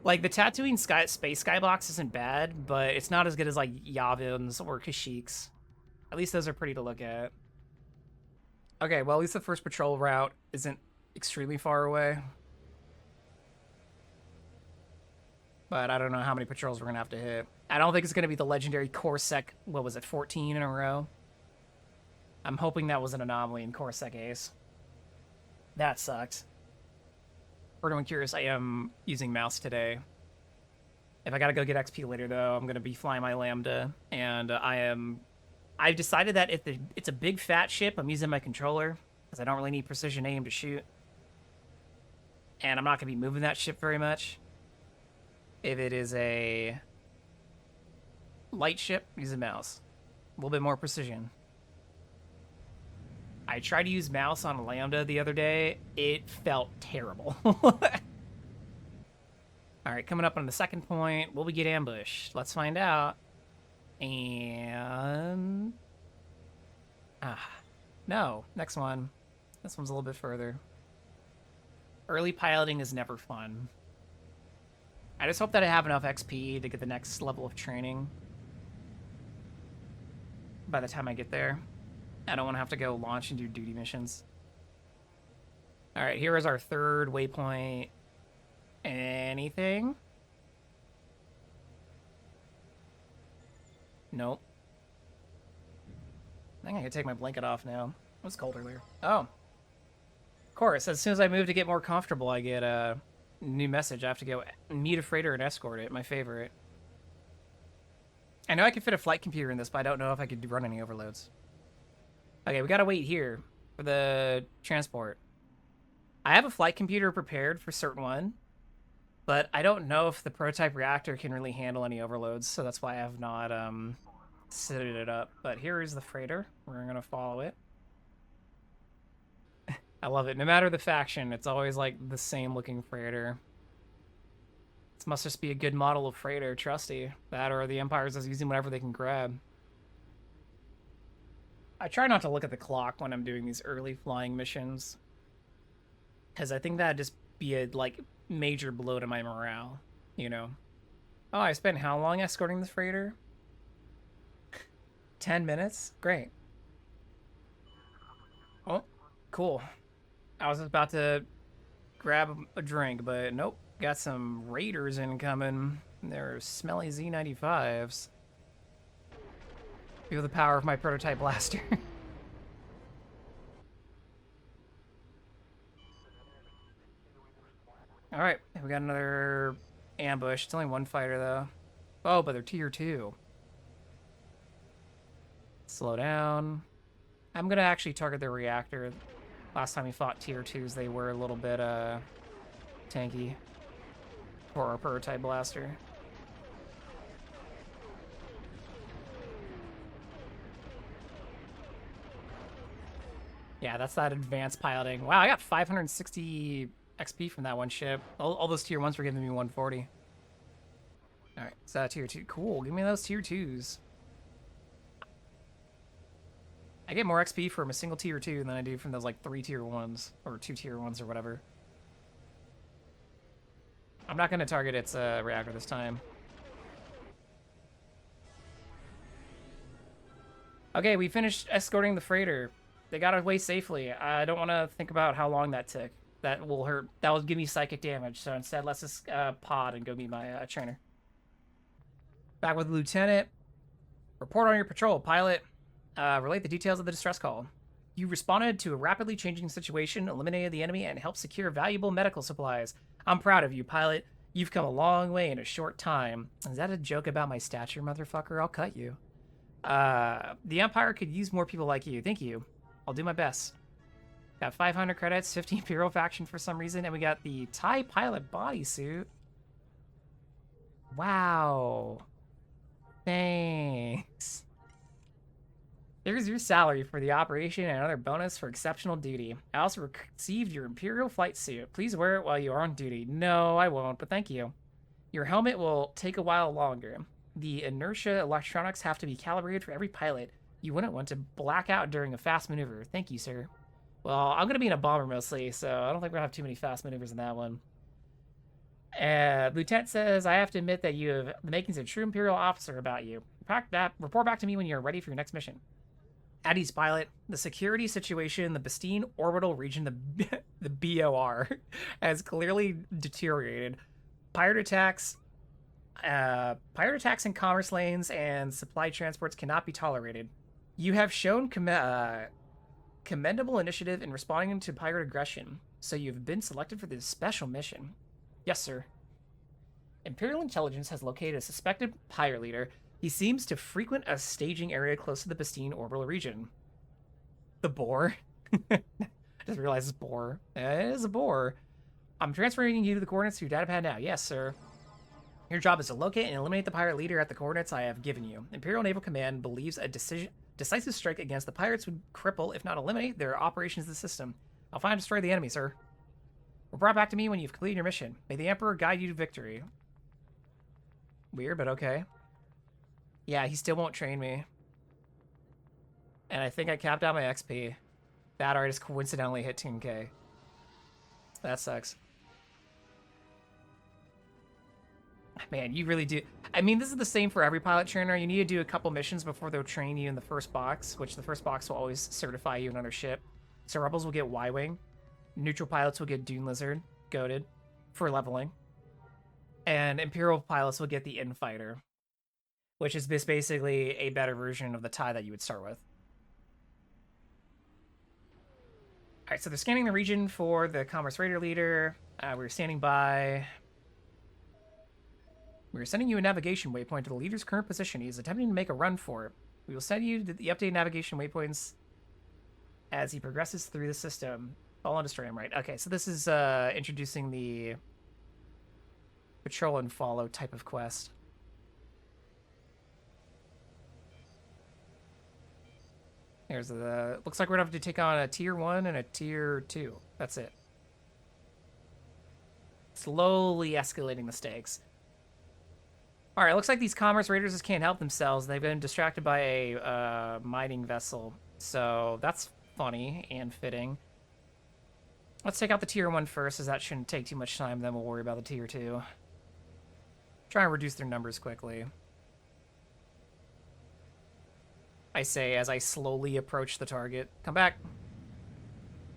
Like, the Tatooine space skybox isn't bad, but it's not as good as, like, Yavin's or Kashyyyk's. At least those are pretty to look at. Okay, well, at least the first patrol route isn't extremely far away. But I don't know how many patrols we're going to have to hit. I don't think it's going to be the legendary Corsair, what was it, 14 in a row? I'm hoping that was an anomaly in Corsair Ace. That sucked. For anyone curious, I am using mouse today. If I gotta go get XP later, though, I'm gonna be flying my Lambda, and I've decided that if it's a big fat ship, I'm using my controller, because I don't really need precision aim to shoot. And I'm not gonna be moving that ship very much. If it is a light ship, use a mouse. A little bit more precision. I tried to use mouse on a Lambda the other day. It felt terrible. All right, coming up on the second point, will we get ambushed? Let's find out. And... no, next one. This one's a little bit further. Early piloting is never fun. I just hope that I have enough XP to get the next level of training by the time I get there. I don't want to have to go launch and do duty missions. All right, here is our third waypoint. Anything? Nope. I think I can take my blanket off now. It was cold earlier. Oh. Of course, as soon as I move to get more comfortable, I get a new message. I have to go meet a freighter and escort it, my favorite. I know I can fit a flight computer in this, but I don't know if I could run any overloads. Okay, we gotta wait here for the transport. I have a flight computer prepared for certain one, but I don't know if the prototype reactor can really handle any overloads, so that's why I have not set it up. But here is the freighter. We're gonna follow it. I love it. No matter the faction, it's always like the same looking freighter. This must just be a good model of freighter, trusty. That or the Empire's just using whatever they can grab. I try not to look at the clock when I'm doing these early flying missions, because I think that'd just be a like major blow to my morale, you know. Oh, I spent how long escorting this freighter? 10 minutes? Great. Oh, cool. I was about to grab a drink, but nope. Got some raiders incoming. They're smelly Z95s. Feel the power of my prototype blaster. Alright, we got another ambush. It's only one fighter, though. Oh, but they're tier 2. Slow down. I'm gonna actually target their reactor. Last time we fought tier 2s, they were a little bit, tanky for our prototype blaster. Yeah, that's that advanced piloting. Wow, I got 560 XP from that one ship. All those tier 1s were giving me 140. Alright, so tier 2. Cool, give me those tier 2s. I get more XP from a single tier 2 than I do from those like 3 tier 1s, or 2 tier 1s or whatever. I'm not going to target its reactor this time. Okay, we finished escorting the freighter. They got away safely. I don't want to think about how long that took. That will hurt. That will give me psychic damage. So instead, let's just pod and go meet my trainer. Back with the lieutenant. Report on your patrol, pilot. Relate the details of the distress call. You responded to a rapidly changing situation, eliminated the enemy, and helped secure valuable medical supplies. I'm proud of you, pilot. You've come a long way in a short time. Is that a joke about my stature, motherfucker? I'll cut you. The Empire could use more people like you. Thank you. I'll do my best. Got 500 credits, 50 Imperial faction for some reason, and we got the TIE pilot bodysuit. Wow. Thanks. Here's your salary for the operation and another bonus for exceptional duty. I also received your Imperial flight suit. Please wear it while you are on duty. No, I won't, but thank you. Your helmet will take a while longer. The inertia electronics have to be calibrated for every pilot. You wouldn't want to black out during a fast maneuver. Thank you, sir. Well, I'm going to be in a bomber mostly, so I don't think we're going to have too many fast maneuvers in that one. Lieutenant says, I have to admit that you have the makings of a true Imperial officer about you. Report back to me when you're ready for your next mission. Addie's pilot, the security situation in the Bespin orbital region, the BOR, has clearly deteriorated. Pirate attacks in commerce lanes and supply transports cannot be tolerated. You have shown commendable initiative in responding to pirate aggression, so you've been selected for this special mission. Yes, sir. Imperial intelligence has located a suspected pirate leader. He seems to frequent a staging area close to the Bespin orbital region. The boar? I just realized it's boar. It is a boar. I'm transferring you to the coordinates to your datapad now. Yes, sir. Your job is to locate and eliminate the pirate leader at the coordinates I have given you. Imperial Naval Command believes a decisive strike against the pirates would cripple, if not eliminate, their operations in the system. I'll find and destroy the enemy, sir. Report back to me when you've completed your mission. May the Emperor guide you to victory. Weird, but okay. Yeah, he still won't train me. And I think I capped out my XP. That artist coincidentally hit 10k. That sucks. Man, you really do. I mean, this is the same for every pilot trainer. You need to do a couple missions before they'll train you in the first box, which the first box will always certify you another ship. So Rebels will get Y-Wing. Neutral pilots will get Dune Lizard, goated, for leveling. And Imperial pilots will get the Infighter, which is basically a better version of the TIE that you would start with. All right, so they're scanning the region for the Commerce Raider leader. We're standing by. We're sending you a navigation waypoint to the leader's current position. He's attempting to make a run for it. We will send you the updated navigation waypoints as he progresses through the system. Follow and destroy him, right? Okay, so this is introducing the patrol and follow type of quest. Here's the... Looks like we're going to have to take on a tier 1 and a tier 2. That's it. Slowly escalating the stakes. Alright, looks like these Commerce Raiders just can't help themselves. They've been distracted by a mining vessel. So that's funny and fitting. Let's take out the tier 1 first, as that shouldn't take too much time. Then we'll worry about the tier 2. Try and reduce their numbers quickly. I say as I slowly approach the target. Come back.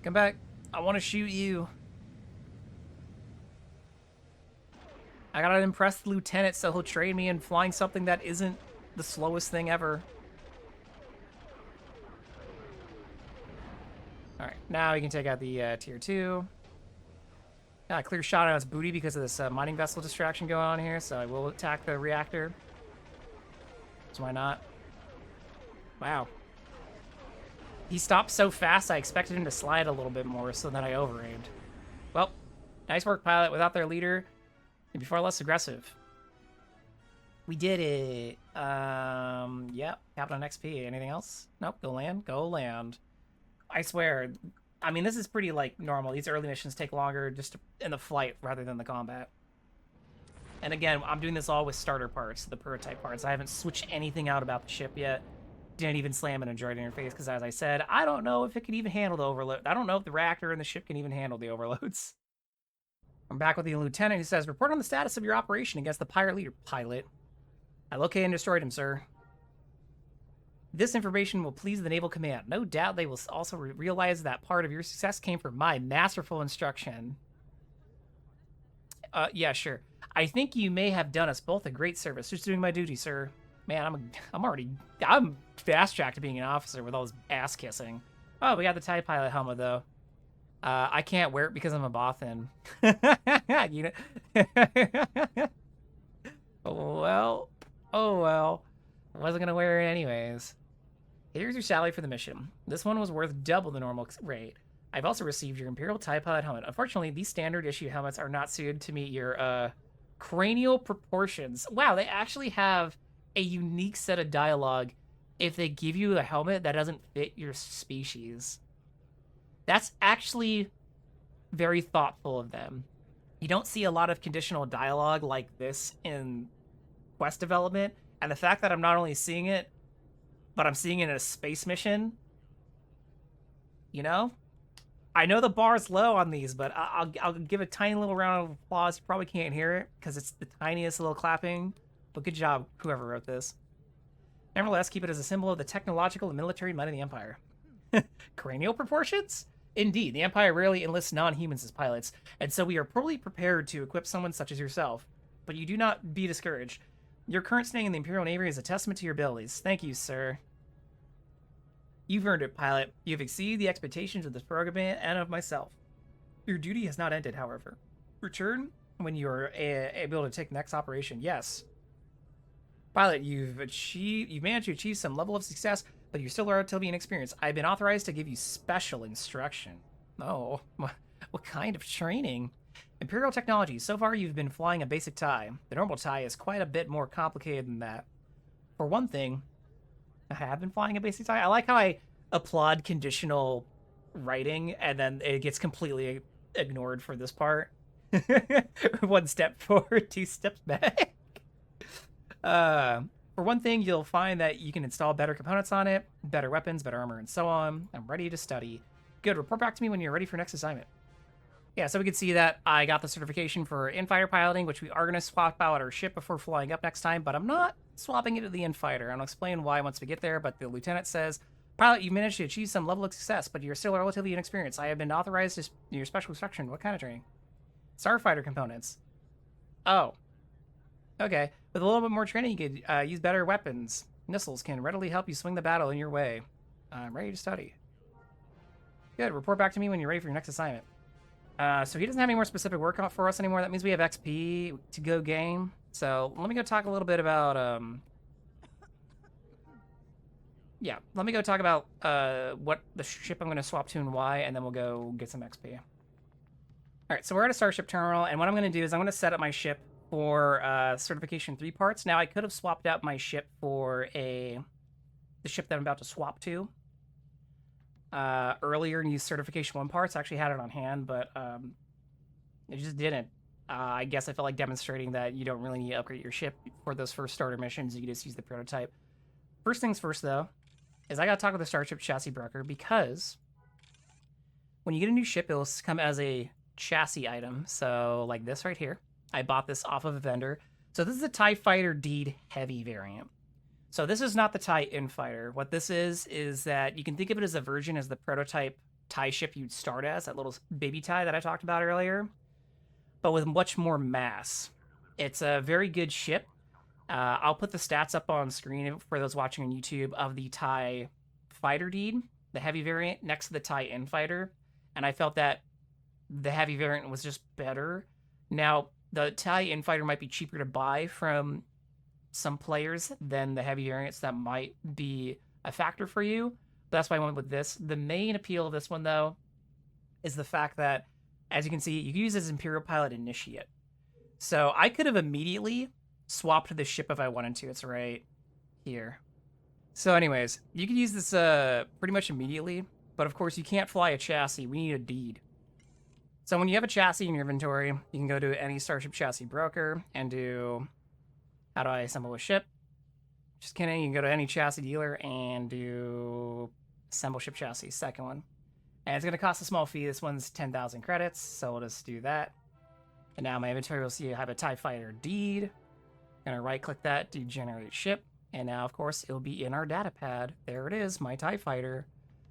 Come back. I want to shoot you. I gotta impress the lieutenant so he'll train me in flying something that isn't the slowest thing ever. Alright, now we can take out the tier 2. Got a clear shot on its booty because of this mining vessel distraction going on here, so I will attack the reactor. So why not? Wow. He stopped so fast, I expected him to slide a little bit more, so then I overaimed. Well, nice work, pilot. Without their leader, they'd be far less aggressive. We did it. Yep. Tapped on XP. Anything else? Nope. Go land. Go land. I swear. I mean, this is pretty, like, normal. These early missions take longer just in the flight rather than the combat. And again, I'm doing this all with starter parts, the prototype parts. I haven't switched anything out about the ship yet. Didn't even slam an Android interface because, as I said, I don't know if it can even handle the overload. I don't know if the reactor and the ship can even handle the overloads. I'm back with the lieutenant who says, report on the status of your operation against the pirate leader. Pilot. I located and destroyed him, sir. This information will please the Naval Command. No doubt they will also realize that part of your success came from my masterful instruction. Yeah, sure. I think you may have done us both a great service. Just doing my duty, sir. Man, I'm fast-tracked to being an officer with all this ass-kissing. Oh, we got the TIE pilot helmet, though. I can't wear it because I'm a Bothan. You know? Oh well. I wasn't gonna wear it anyways. Here's your salary for the mission. This one was worth double the normal rate. I've also received your Imperial TIE pilot helmet. Unfortunately, these standard issue helmets are not suited to meet your cranial proportions. Wow, they actually have a unique set of dialogue if they give you a helmet that doesn't fit your species. That's actually very thoughtful of them. You don't see a lot of conditional dialogue like this in quest development, and the fact that I'm not only seeing it, but I'm seeing it in a space mission, you know? I know the bar's low on these, but I'll give a tiny little round of applause. You probably can't hear it because it's the tiniest little clapping. But good job, whoever wrote this. Nevertheless, keep it as a symbol of the technological and military might of the Empire. Cranial proportions? Indeed, the Empire rarely enlists non-humans as pilots, and so we are fully prepared to equip someone such as yourself. But you do not be discouraged. Your current standing in the Imperial Navy is a testament to your abilities. Thank you, sir. You've earned it, pilot. You have exceeded the expectations of this program and of myself. Your duty has not ended, however. Return when you are able to take the next operation. Yes. Pilot, you've managed to achieve some level of success, but you're still relatively inexperienced. I've been authorized to give you special instruction. Oh, what kind of training? Imperial technology. So far, you've been flying a basic tie. The normal tie is quite a bit more complicated than that. For one thing, I have been flying a basic tie. I like how I applaud conditional writing, and then it gets completely ignored for this part. One step forward, two steps back. For one thing, you'll find that you can install better components on it, better weapons, better armor, and so on. I'm ready to study. Good, report back to me when you're ready for next assignment. Yeah, so we can see that I got the certification for in-fighter piloting, which we are going to swap out our ship before flying up next time, but I'm not swapping it to the in-fighter. I'll explain why once we get there, but the lieutenant says, Pilot, you've managed to achieve some level of success, but you're still relatively inexperienced. I have been authorized to your special instruction. What kind of training? Starfighter components. Oh. Okay. With a little bit more training, you could use better weapons. Missiles can readily help you swing the battle in your way. I'm ready to study. Good. Report back to me when you're ready for your next assignment. So he doesn't have any more specific work out for us anymore. That means we have XP to go gain. So let me go talk a little bit about, yeah, let me go talk about what the ship I'm going to swap to and why, and then we'll go get some XP. All right, so we're at a Starship Terminal, and what I'm going to do is I'm going to set up my ship for Certification 3 parts. Now, I could have swapped out my ship for the ship that I'm about to swap to. Earlier and used Certification 1 parts. I actually had it on hand, but it just didn't. I guess I felt like demonstrating that you don't really need to upgrade your ship for those first starter missions. You can just use the prototype. First things first, though, is I got to talk with the Starship Chassis Broker, because when you get a new ship, it'll come as a chassis item. So, like this right here. I bought this off of a vendor. So this is a TIE Fighter Deed Heavy variant. So this is not the TIE Infighter. What this is that you can think of it as a version as the prototype TIE ship you'd start as, that little baby TIE that I talked about earlier, but with much more mass. It's a very good ship. I'll put the stats up on screen for those watching on YouTube of the TIE Fighter Deed, the heavy variant, next to the TIE Infighter, and I felt that the heavy variant was just better. Now, the TIE Infighter might be cheaper to buy from some players than the heavy variants. That might be a factor for you. But that's why I went with this. The main appeal of this one, though, is the fact that, as you can see, you can use it as Imperial Pilot Initiate. So I could have immediately swapped to this ship if I wanted to. It's right here. So anyways, you can use this pretty much immediately. But of course, you can't fly a chassis. We need a deed. So when you have a chassis in your inventory, you can go to any Starship Chassis Broker and do, how do I assemble a ship? Just kidding, you can go to any chassis dealer and do assemble ship chassis, second one. And it's going to cost a small fee. This one's 10,000 credits, so we'll just do that. And now my inventory will see I have a TIE Fighter Deed. I'm going to right-click that, do Generate Ship. And now, of course, it'll be in our data pad. There it is, my TIE Fighter.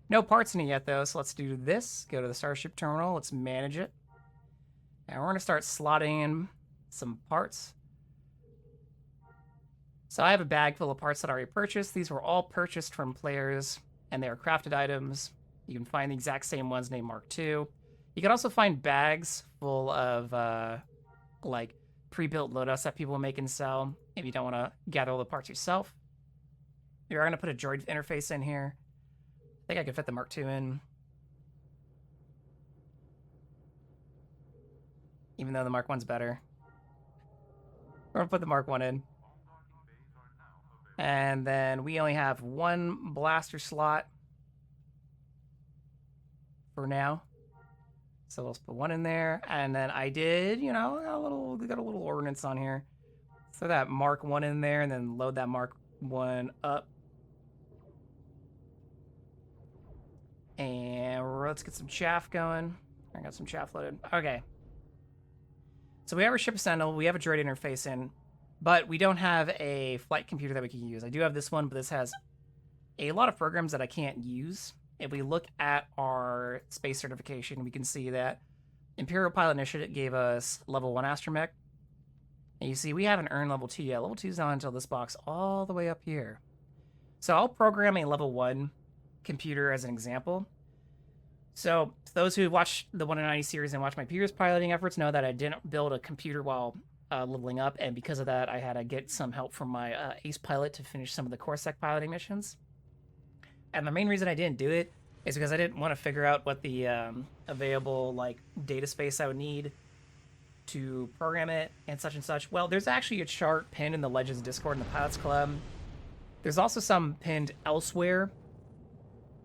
No parts in it yet, though, so let's do this. Go to the Starship Terminal. Let's manage it. And we're going to start slotting in some parts. So I have a bag full of parts that I already purchased. These were all purchased from players, and they are crafted items. You can find the exact same ones named Mark II. You can also find bags full of, like, pre-built loadouts that people make and sell if you don't want to gather all the parts yourself. You're going to put a droid interface in here. I think I could fit the Mark II in. Even though the Mark I's better. We're going to put the Mark I in. And then we only have one blaster slot for now. So let's put one in there. And then I did, you know, got a little ordnance on here. Throw that Mark I in there and then load that Mark I up. And let's get some chaff going. I got some chaff loaded. Okay. So we have our ship assembled. We have a droid interface in, but we don't have a flight computer that we can use. I do have this one, but this has a lot of programs that I can't use. If we look at our space certification, we can see that Imperial Pilot Initiative gave us level 1 astromech. And you see we haven't earned level 2 yet. Level 2 is not until this box all the way up here. So I'll program a level 1 computer as an example. So those who watch the 1 in 90 series and watch my previous piloting efforts know that I didn't build a computer while leveling up, and because of that, I had to get some help from my ace pilot to finish some of the Corsac piloting missions. And the main reason I didn't do it is because I didn't want to figure out what the available like data space I would need to program it and such. Well, there's actually a chart pinned in the Legends Discord in the Pilots Club. There's also some pinned elsewhere.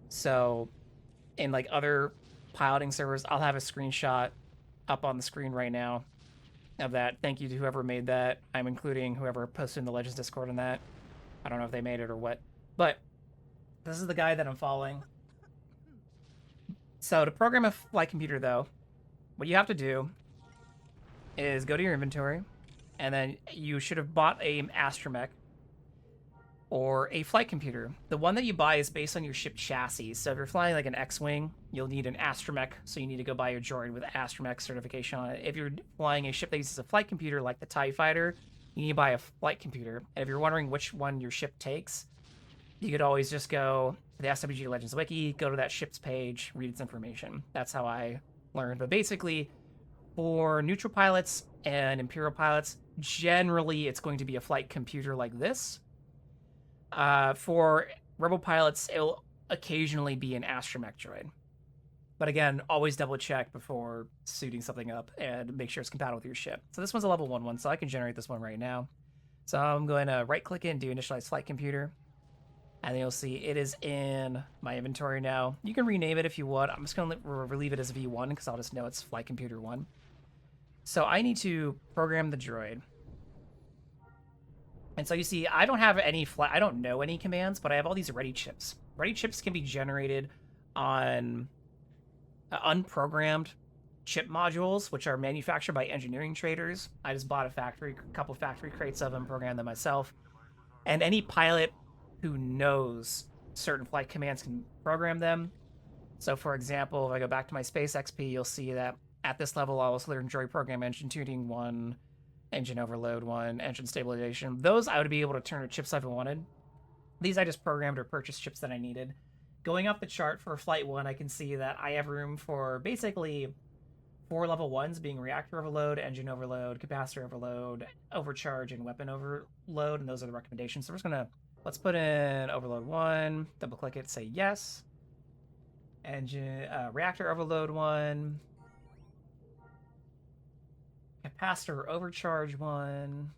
So in like other piloting servers, I'll have a screenshot up on the screen right now of that. Thank you to whoever made that. I'm including whoever posted in the Legends Discord on that. I don't know if they made it or what, but this is the guy that I'm following. So to program a flight computer, though, what you have to do is go to your inventory, and then you should have bought a astromech or a flight computer. The one that you buy is based on your ship chassis. So if you're flying like an X-Wing, you'll need an astromech, so you need to go buy your droid with astromech certification on it. If you're flying a ship that uses a flight computer like the TIE Fighter, you need to buy a flight computer. And if you're wondering which one your ship takes, you could always just go to the SWG Legends wiki, go to that ship's page, read its information. That's how I learned. But basically, for neutral pilots and Imperial pilots, generally it's going to be a flight computer like this. For Rebel pilots, it'll occasionally be an astromech droid. But again, always double check before suiting something up and make sure it's compatible with your ship. So this one's a level 1 one, so I can generate this one right now. So I'm going to right-click it and do initialize flight computer. And then you'll see it is in my inventory now. You can rename it if you want. I'm just going to leave it as V1 because I'll just know it's Flight Computer 1. So I need to program the droid. And so you see, I don't have any I don't know any commands, but I have all these ready chips. Ready chips can be generated on unprogrammed chip modules, which are manufactured by engineering traders. I just bought a couple factory crates of them, programmed them myself. And any pilot who knows certain flight commands can program them. So for example, if I go back to my Space XP, you'll see that at this level, I was learn droid program engine tuning 1, engine overload 1, engine stabilization. Those I would be able to turn to chips if I wanted. These I just programmed or purchased chips that I needed. Going up the chart for Flight 1, I can see that I have room for basically 4 level 1s being reactor overload, engine overload, capacitor overload, overcharge, and weapon overload, and those are the recommendations. So we're just going to let's put in overload 1, double click it, say yes. Engine, reactor overload 1. Capacitor overcharge 1.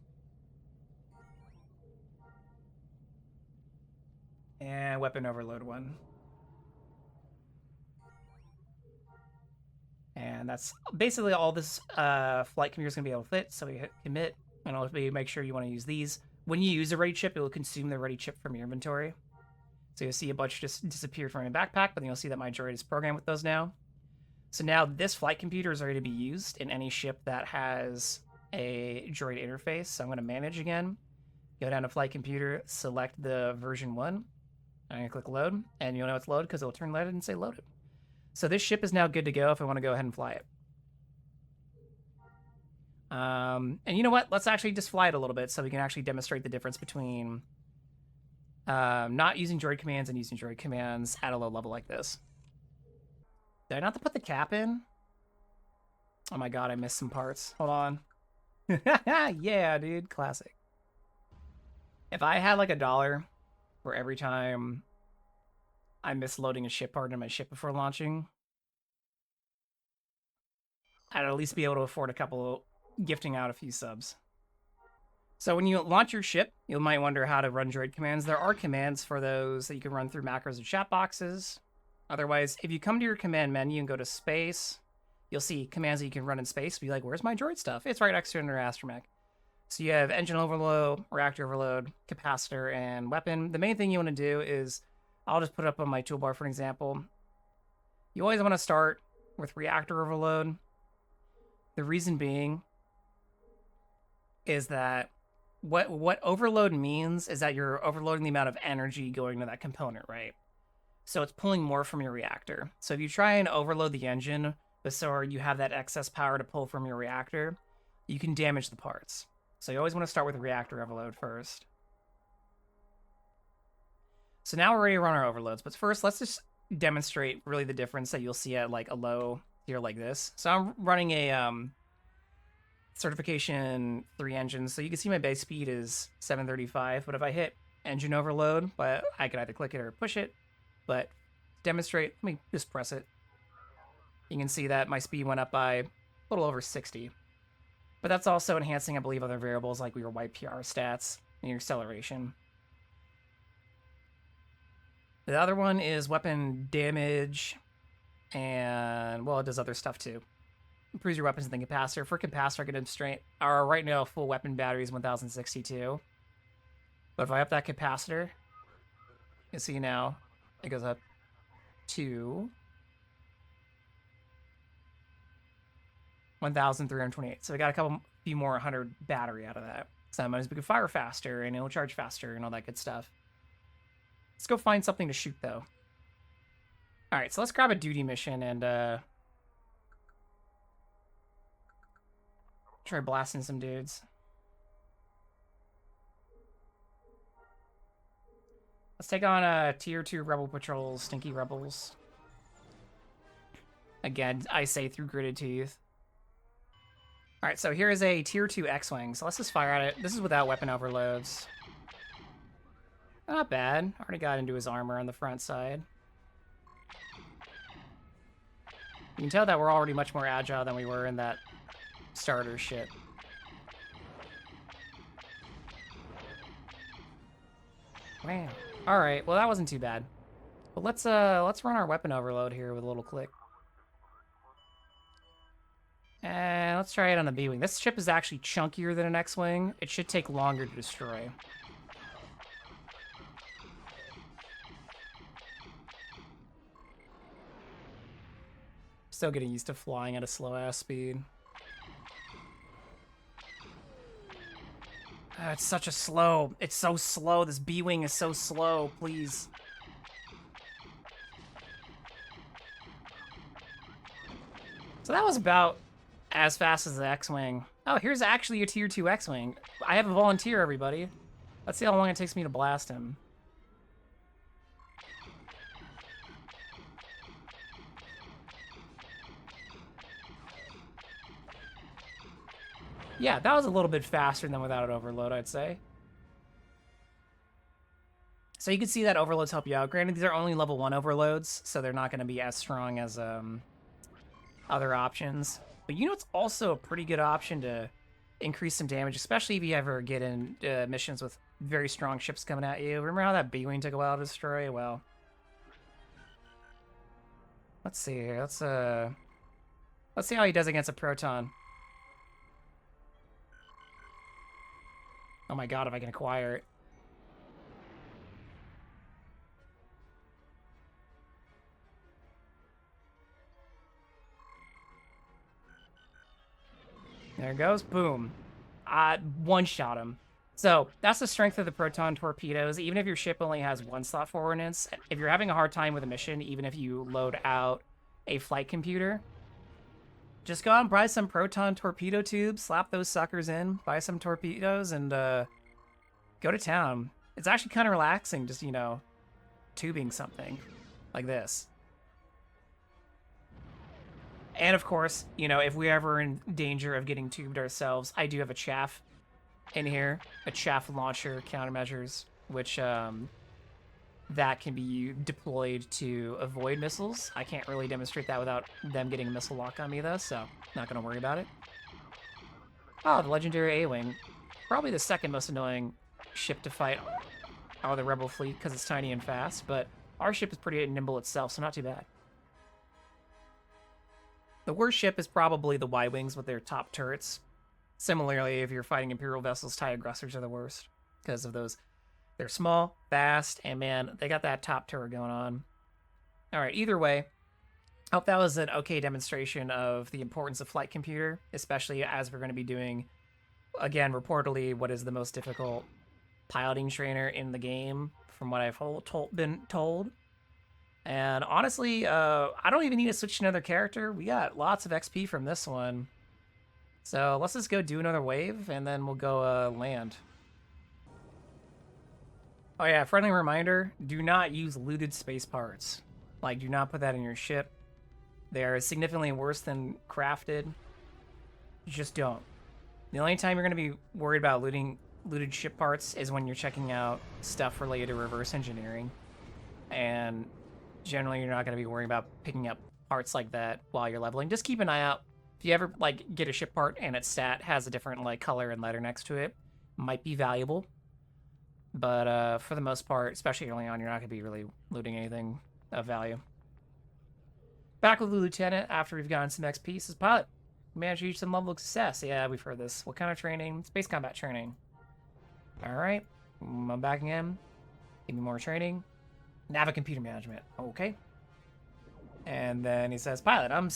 And weapon overload 1. And that's basically all this flight computer is going to be able to fit. So we hit commit, and I'll make sure you want to use these. When you use a ready chip, it will consume the ready chip from your inventory. So you'll see a bunch just disappear from your backpack, but then you'll see that my droid is programmed with those now. So now this flight computer is ready to be used in any ship that has a droid interface. So I'm going to manage again, go down to flight computer, select the version 1. I'm going to click load, and you'll know it's loaded because it'll turn loaded and say loaded. So this ship is now good to go if I want to go ahead and fly it. And you know what? Let's actually just fly it a little bit so we can actually demonstrate the difference between not using droid commands and using droid commands at a low level like this. Did I not have to put the cap in? Oh my god, I missed some parts. Hold on. Yeah, dude. Classic. If I had like $1 for every time I miss loading a ship part in my ship before launching, I'd at least be able to afford gifting out a few subs. So when you launch your ship, you might wonder how to run droid commands. There are commands for those that you can run through macros and chat boxes. Otherwise, if you come to your command menu and go to space, you'll see commands that you can run in space. Be like, where's my droid stuff? It's right next to under astromech. So you have engine overload, reactor overload, capacitor, and weapon. The main thing you want to do is, I'll just put it up on my toolbar for an example. You always want to start with reactor overload. The reason being is that what overload means is that you're overloading the amount of energy going to that component, right? So it's pulling more from your reactor. So if you try and overload the engine, but so you have that excess power to pull from your reactor, you can damage the parts. So you always want to start with reactor overload first. So now we're ready to run our overloads, but first let's just demonstrate really the difference that you'll see at like a low tier like this. So I'm running a certification 3 engines, so you can see my base speed is 735, but if I hit engine overload, but I could either click it or push it, but to demonstrate, let me just press it. You can see that my speed went up by a little over 60. But that's also enhancing, I believe, other variables like your YPR stats and your acceleration. The other one is weapon damage, and, well, it does other stuff too. Improves your weapons in the capacitor. For capacitor, I can demonstrate our right now full weapon battery is 1062. But if I up that capacitor, you see now it goes up to 1328. So we got a few more 100 battery out of that. So that means we can fire faster and it'll charge faster and all that good stuff. Let's go find something to shoot though. All right, so let's grab a duty mission and try blasting some dudes. Let's take on tier 2 rebel patrols, stinky rebels. Again, I say through gritted teeth. All right, so here is a tier 2 X-Wing. So let's just fire at it. This is without weapon overloads. Not bad. Already got into his armor on the front side. You can tell that we're already much more agile than we were in that starter ship. Wow. All right. Well, that wasn't too bad. But let's run our weapon overload here with a little click. And let's try it on the B-Wing. This ship is actually chunkier than an X-Wing. It should take longer to destroy. Still getting used to flying at a slow-ass speed. Oh, it's such a slow. It's so slow. This B-Wing is so slow. Please. So that was about as fast as the X-Wing. Oh, here's actually a tier 2 X-Wing. I have a volunteer, everybody. Let's see how long it takes me to blast him. Yeah, that was a little bit faster than without an overload, I'd say. So you can see that overloads help you out. Granted, these are only level 1 overloads, so they're not going to be as strong as other options. But you know it's also a pretty good option to increase some damage, especially if you ever get in missions with very strong ships coming at you. Remember how that B-Wing took a while to destroy? Well, let's see here. Let's see how he does against a Proton. Oh my god, if I can acquire it. There it goes. Boom. One-shot him. So that's the strength of the Proton torpedoes. Even if your ship only has 1 slot for ordnance, if you're having a hard time with a mission, even if you load out a flight computer, just go out and buy some Proton torpedo tubes, slap those suckers in, buy some torpedoes, and go to town. It's actually kind of relaxing just, you know, tubing something like this. And of course, you know, if we're ever in danger of getting tubed ourselves, I do have a chaff in here, a chaff launcher countermeasures, which that can be deployed to avoid missiles. I can't really demonstrate that without them getting a missile lock on me though, so not gonna worry about it. Oh, the legendary A-Wing. Probably the second most annoying ship to fight out of the Rebel fleet because it's tiny and fast, but our ship is pretty nimble itself, so not too bad. The worst ship is probably the Y-Wings with their top turrets. Similarly, if you're fighting Imperial vessels, TIE aggressors are the worst because of those. They're small, fast, and man, they got that top turret going on. All right, either way, I hope that was an okay demonstration of the importance of flight computer, especially as we're going to be doing, again, reportedly, what is the most difficult piloting trainer in the game, from what I've been told. And honestly, I don't even need to switch to another character. We got lots of XP from this one. So let's just go do another wave, and then we'll go land. Oh yeah, friendly reminder, do not use looted space parts. Like, do not put that in your ship. They are significantly worse than crafted. Just don't. The only time you're going to be worried about looted ship parts is when you're checking out stuff related to reverse engineering. And generally, you're not going to be worrying about picking up parts like that while you're leveling. Just keep an eye out. If you ever like get a ship part and its stat has a different like color and letter next to it, might be valuable. But for the most part, especially early on, you're not going to be really looting anything of value. Back with the lieutenant after we've gotten some XP. Says, pilot, managed to reach some level of success. Yeah, we've heard this. What kind of training? Space combat training. All right, I'm back again. Give me more training. Naval computer management. Okay. And then he says, pilot, I'm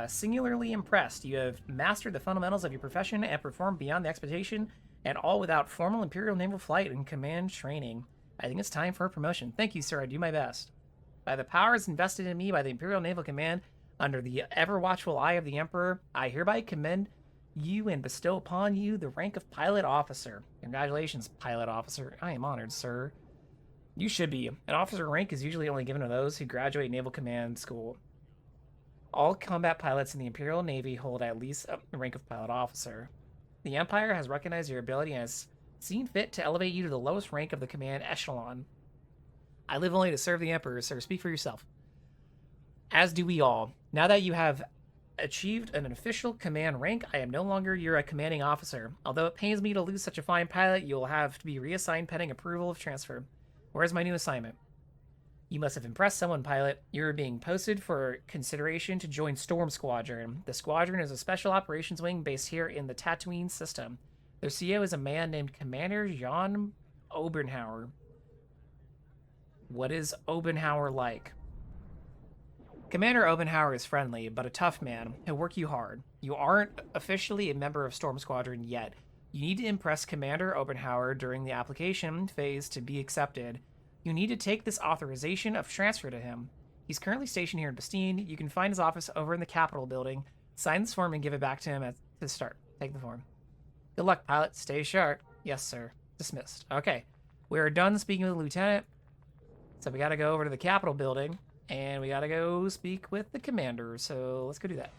singularly impressed. You have mastered the fundamentals of your profession and performed beyond the expectation, and all without formal Imperial naval flight and command training. I think it's time for a promotion. Thank you, sir. I do my best. By the powers invested in me by the Imperial Naval Command, under the ever-watchful eye of the Emperor, I hereby commend you and bestow upon you the rank of pilot officer. Congratulations, pilot officer. I am honored, sir. You should be. An officer rank is usually only given to those who graduate Naval Command School. All combat pilots in the Imperial Navy hold at least the rank of pilot officer. The Empire has recognized your ability and has seen fit to elevate you to the lowest rank of the command echelon. I live only to serve the Emperor, sir. Speak for yourself. As do we all. Now that you have achieved an official command rank, I am no longer your commanding officer. Although it pains me to lose such a fine pilot, you'll have to be reassigned pending approval of transfer. Where's my new assignment? You must have impressed someone, pilot. You're being posted for consideration to join Storm Squadron. The Squadron is a special operations wing based here in the Tatooine system. Their CEO is a man named Commander Jan Oberhaur. What is Oberhaur like? Commander Oberhaur is friendly, but a tough man. He'll work you hard. You aren't officially a member of Storm Squadron yet. You need to impress Commander Oberhaur during the application phase to be accepted. You need to take this authorization of transfer to him. He's currently stationed here in Bespin. You can find his office over in the Capitol building. Sign this form and give it back to him at the start. Take the form. Good luck, pilot. Stay sharp. Yes, sir. Dismissed. Okay. We're done speaking with the lieutenant. So we got to go over to the Capitol building, and we got to go speak with the commander. So let's go do that.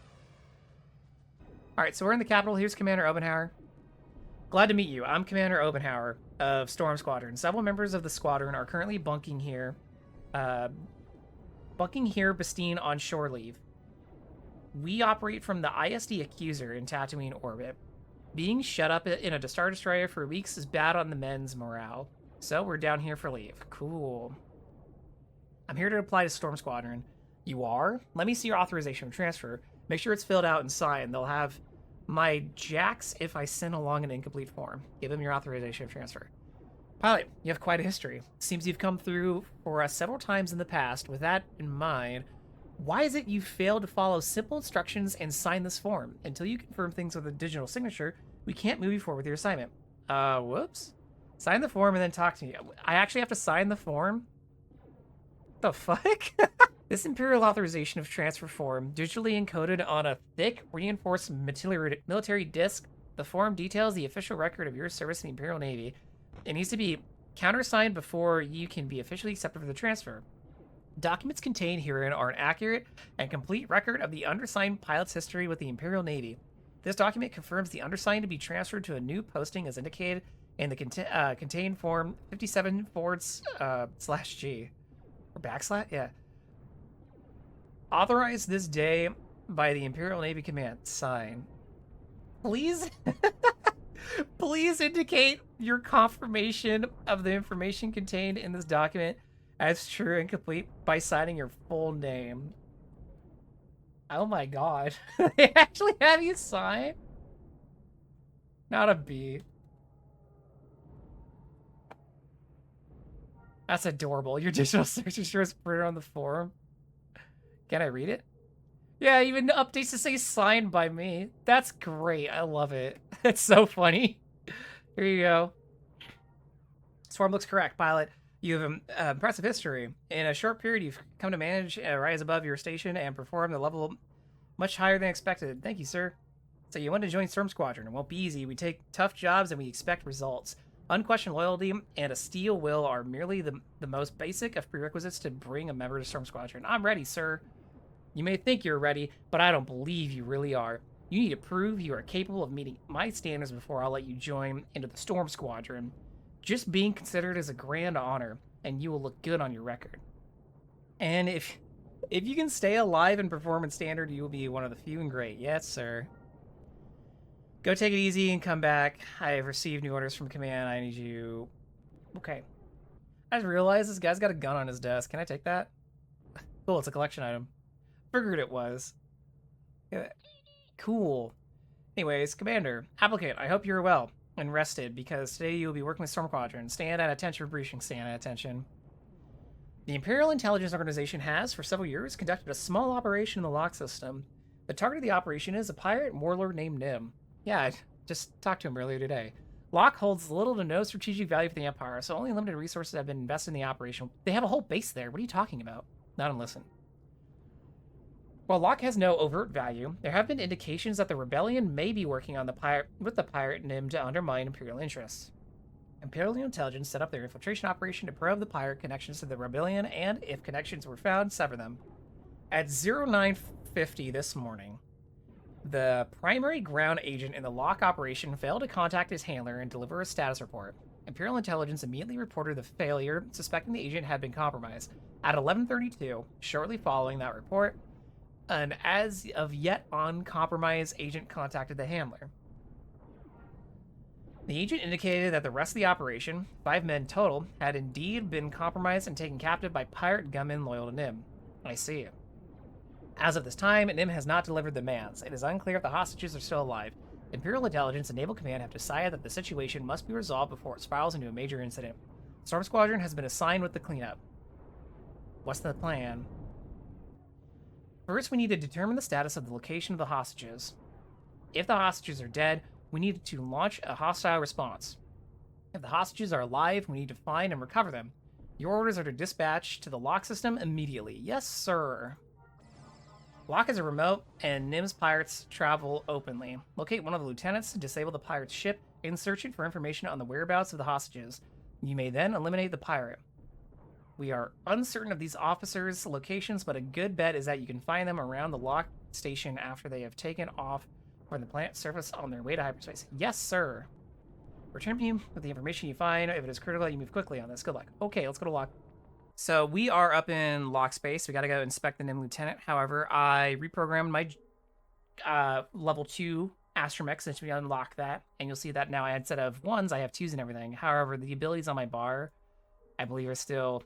All right, so we're in the Capitol. Here's Commander Oberhaur. Glad to meet you. I'm Commander Oberhaur of Storm Squadron. Several members of the squadron are currently bunking here Bespin on shore leave. We operate from the ISD Accuser in Tatooine orbit. Being shut up in a Star Destroyer for weeks is bad on the men's morale. So we're down here for leave. Cool. I'm here to apply to Storm Squadron. You are? Let me see your authorization of transfer. Make sure it's filled out and signed. They'll have my jacks if I send along an incomplete form. Give them your authorization of transfer. Pilot, you have quite a history. Seems you've come through for us several times in the past. With that in mind, why is it you failed to follow simple instructions and sign this form? Until you confirm things with a digital signature, we can't move you forward with your assignment. Whoops. Sign the form and then talk to me. I actually have to sign the form? The fuck? This Imperial authorization of transfer form, digitally encoded on a thick, reinforced military disc. The form details the official record of your service in the Imperial Navy. It needs to be countersigned before you can be officially accepted for the transfer. Documents contained herein are an accurate and complete record of the undersigned pilot's history with the Imperial Navy. This document confirms the undersigned to be transferred to a new posting as indicated in the contained form 57 / G. Or backslash? Yeah. Authorized this day by the Imperial Navy Command. Sign. Please? Please indicate your confirmation of the information contained in this document as true and complete by signing your full name. Oh my god. They actually have you sign? Not a B. That's adorable. Your digital signature is printed on the form. Can I read it? Yeah, even updates to say signed by me. That's great. I love it. It's so funny. Here you go. Swarm looks correct, pilot. You have impressive history. In a short period, you've come to manage, rise above your station, and perform the level much higher than expected. Thank you, sir. So you want to join Storm Squadron. It won't be easy. We take tough jobs and we expect results. Unquestioned loyalty and a steel will are merely the most basic of prerequisites to bring a member to Storm Squadron. I'm ready, sir. You may think you're ready, but I don't believe you really are. You need to prove you are capable of meeting my standards before I'll let you join into the Storm Squadron. Just being considered is a grand honor, and you will look good on your record. And if you can stay alive and perform in standard, you will be one of the few and great. Yes, sir. Go take it easy and come back. I have received new orders from command. I need you. Okay. I just realized this guy's got a gun on his desk. Can I take that? Cool, it's a collection item. Figured it was. Yeah. Cool. Anyways, Commander, applicant, I hope you're well and rested because today you will be working with Storm Squadron. Stand at attention for briefing. Stand at attention. The Imperial Intelligence Organization has, for several years, conducted a small operation in the lock system. The target of the operation is a pirate warlord named Nim. Yeah, I just talked to him earlier today. Locke holds little to no strategic value for the Empire, so only limited resources have been invested in the operation. They have a whole base there. What are you talking about? Not and listen. While Locke has no overt value, there have been indications that the rebellion may be working on with the pirate Nim to undermine Imperial interests. Imperial intelligence set up their infiltration operation to probe the pirate connections to the rebellion, and if connections were found, sever them. At 0950 this morning, the primary ground agent in the Locke operation failed to contact his handler and deliver a status report. Imperial intelligence immediately reported the failure, suspecting the agent had been compromised. At 11:32, shortly following that report, an as of yet uncompromised agent contacted the handler. The agent indicated that the rest of the operation, 5 men total, had indeed been compromised and taken captive by pirate gunmen loyal to Nim. I see. As of this time, Nim has not delivered the demands. It is unclear if the hostages are still alive. Imperial Intelligence and Naval Command have decided that the situation must be resolved before it spirals into a major incident. Storm Squadron has been assigned with the cleanup. What's the plan? First, we need to determine the status of the location of the hostages. If the hostages are dead, we need to launch a hostile response. If the hostages are alive, we need to find and recover them. Your orders are to dispatch to the lock system immediately. Yes, sir. Lock is a remote, and Nim's pirates travel openly. Locate one of the lieutenants, disable the pirate's ship, and search it for information on the whereabouts of the hostages. You may then eliminate the pirate. We are uncertain of these officers' locations, but a good bet is that you can find them around the lock station after they have taken off from the planet surface on their way to hyperspace. Yes, sir. Return me with the information you find. If it is critical, you move quickly on this. Good luck. Okay, let's go to lock. So we are up in lock space. We got to go inspect the Nim Lieutenant. However, I reprogrammed my level 2 astromech since we unlocked that. And you'll see that now instead of 1s, I have 2s and everything. However, the abilities on my bar, I believe, are still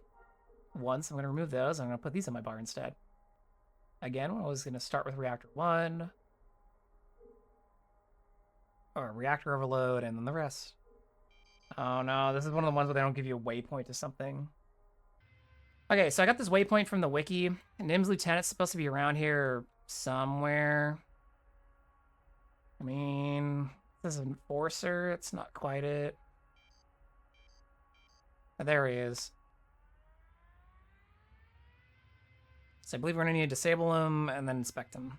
1s. So I'm going to remove those. I'm going to put these on my bar instead. Again, I was going to start with reactor 1. Or reactor overload, and then the rest. Oh no, this is one of the ones where they don't give you a waypoint to something. Okay, so I got this waypoint from the wiki. Nim's Lieutenant's supposed to be around here somewhere. I mean, this is Enforcer. It's not quite it. Oh, there he is. So I believe we're going to need to disable him and then inspect him.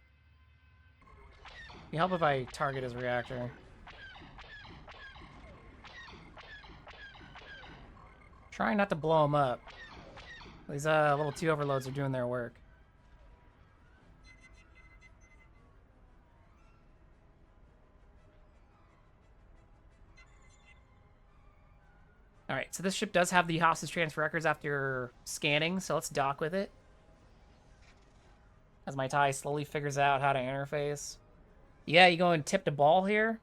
It'd help if I target his reactor. Trying not to blow him up. These little 2 overloads are doing their work. Alright, so this ship does have the hostage transfer records after scanning, so let's dock with it. As my tie slowly figures out how to interface. Yeah, you going tip to ball here?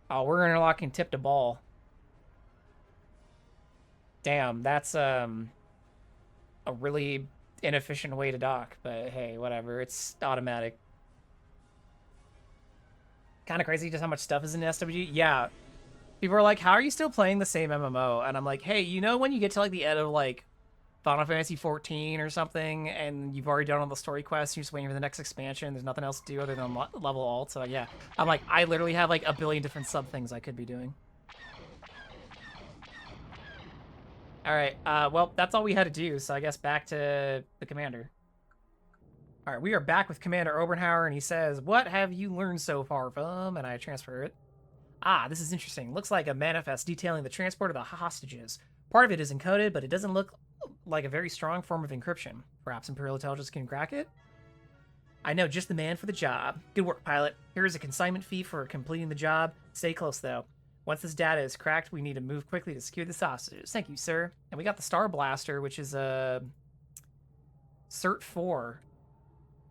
Oh, we're interlocking tip to ball. Damn, that's a really inefficient way to dock, but hey, whatever. It's automatic. Kind of crazy just how much stuff is in SWG. Yeah. People are like, how are you still playing the same MMO? And I'm like, hey, you know when you get to like the end of like Final Fantasy 14 or something, and you've already done all the story quests, you're just waiting for the next expansion, there's nothing else to do other than level alt, so yeah. I'm like, I literally have like a billion different sub things I could be doing. Alright, well, that's all we had to do, so I guess back to the commander. Alright, we are back with Commander Oberhaur, and he says, "What have you learned so far from?" And I transfer it. "Ah, this is interesting. Looks like a manifest detailing the transport of the hostages. Part of it is encoded, but it doesn't look like a very strong form of encryption. Perhaps Imperial intelligence can crack it?" "I know just the man for the job. Good work, pilot. Here is a consignment fee for completing the job. Stay close, though. Once this data is cracked, we need to move quickly to secure the hostages. Thank you, sir." And we got the Star Blaster, which is a Cert 4,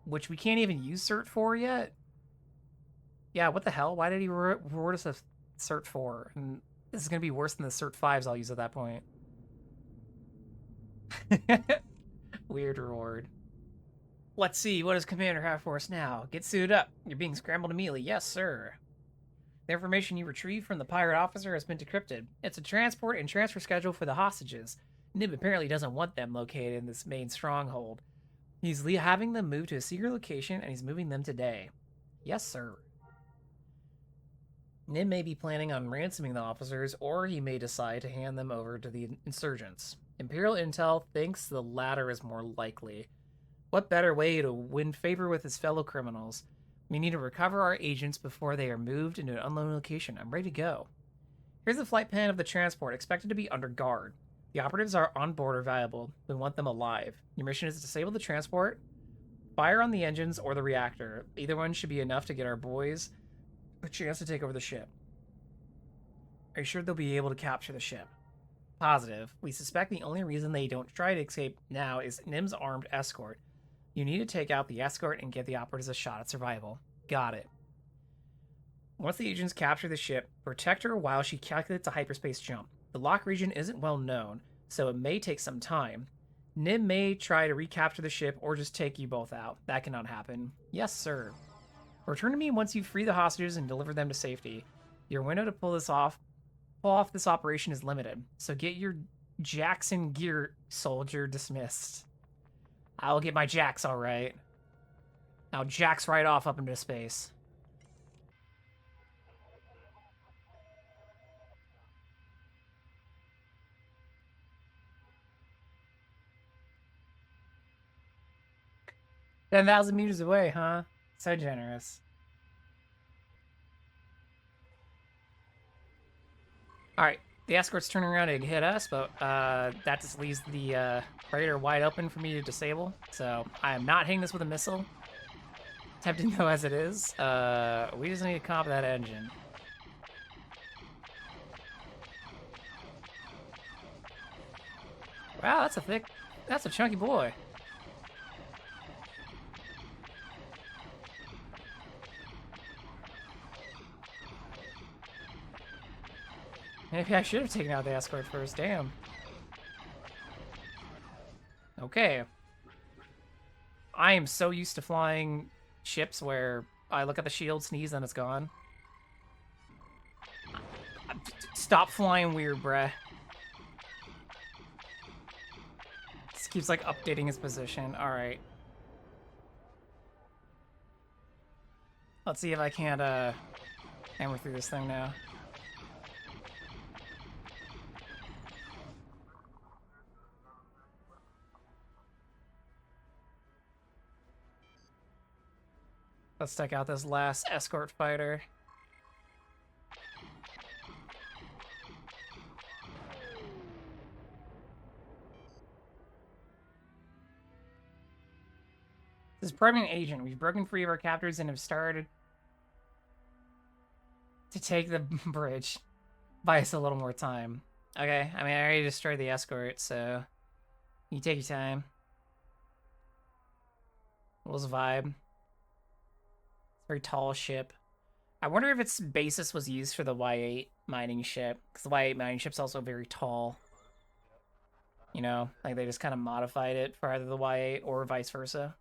which we can't even use Cert 4 yet. Yeah, what the hell? Why did he reward us a Cert 4? And this is going to be worse than the Cert 5s I'll use at that point. Weird reward. Let's see, what does Commander have for us now? "Get suited up. You're being scrambled immediately." "Yes, sir." "The information you retrieved from the pirate officer has been decrypted. It's a transport and transfer schedule for the hostages. Nib apparently doesn't want them located in this main stronghold. He's having them moved to a secret location, and he's moving them today." "Yes, sir." Nib may be planning on ransoming the officers, or he may decide to hand them over to the insurgents. Imperial Intel thinks the latter is more likely. What better way to win favor with his fellow criminals? We need to recover our agents before they are moved into an unknown location. I'm ready to go. Here's the flight plan of the transport, expected to be under guard. The operatives are on board or valuable. We want them alive. Your mission is to disable the transport, fire on the engines or the reactor. Either one should be enough to get our boys a chance to take over the ship. Are you sure they'll be able to capture the ship? Positive. We suspect the only reason they don't try to escape now is Nim's armed escort. You need to take out the escort and give the operatives a shot at survival. Got it. Once the agents capture the ship, protect her while she calculates a hyperspace jump. The lock region isn't well known, so it may take some time. Nim may try to recapture the ship or just take you both out. That cannot happen. Yes, sir. Return to me once you free the hostages and deliver them to safety. Your window to pull off this operation is limited, so get your Jackson gear, soldier. Dismissed. I'll get my jacks, all right. Now jacks right off up into space. $10,000 meters away, huh? So generous. All right, the escort's turning around to hit us, but that just leaves the freighter wide open for me to disable. So I am not hitting this with a missile. Tempting though as it is, we just need to comp that engine. Wow, that's a chunky boy. Maybe I should have taken out the escort first, damn. Okay. I am so used to flying ships where I look at the shield, sneeze, and it's gone. Stop flying weird, bruh. This keeps, like, updating his position. Alright. Let's see if I can't, hammer through this thing now. Let's take out this last escort fighter. This is priming agent. We've broken free of our captors and have started to take the bridge. Buy us a little more time. Okay, I mean, I already destroyed the escort, so you take your time. What was the vibe? It's a very tall ship. I wonder if its basis was used for the Y8 mining ship, because the Y8 mining ship's also very tall. You know, like they just kind of modified it for either the Y8 or vice versa.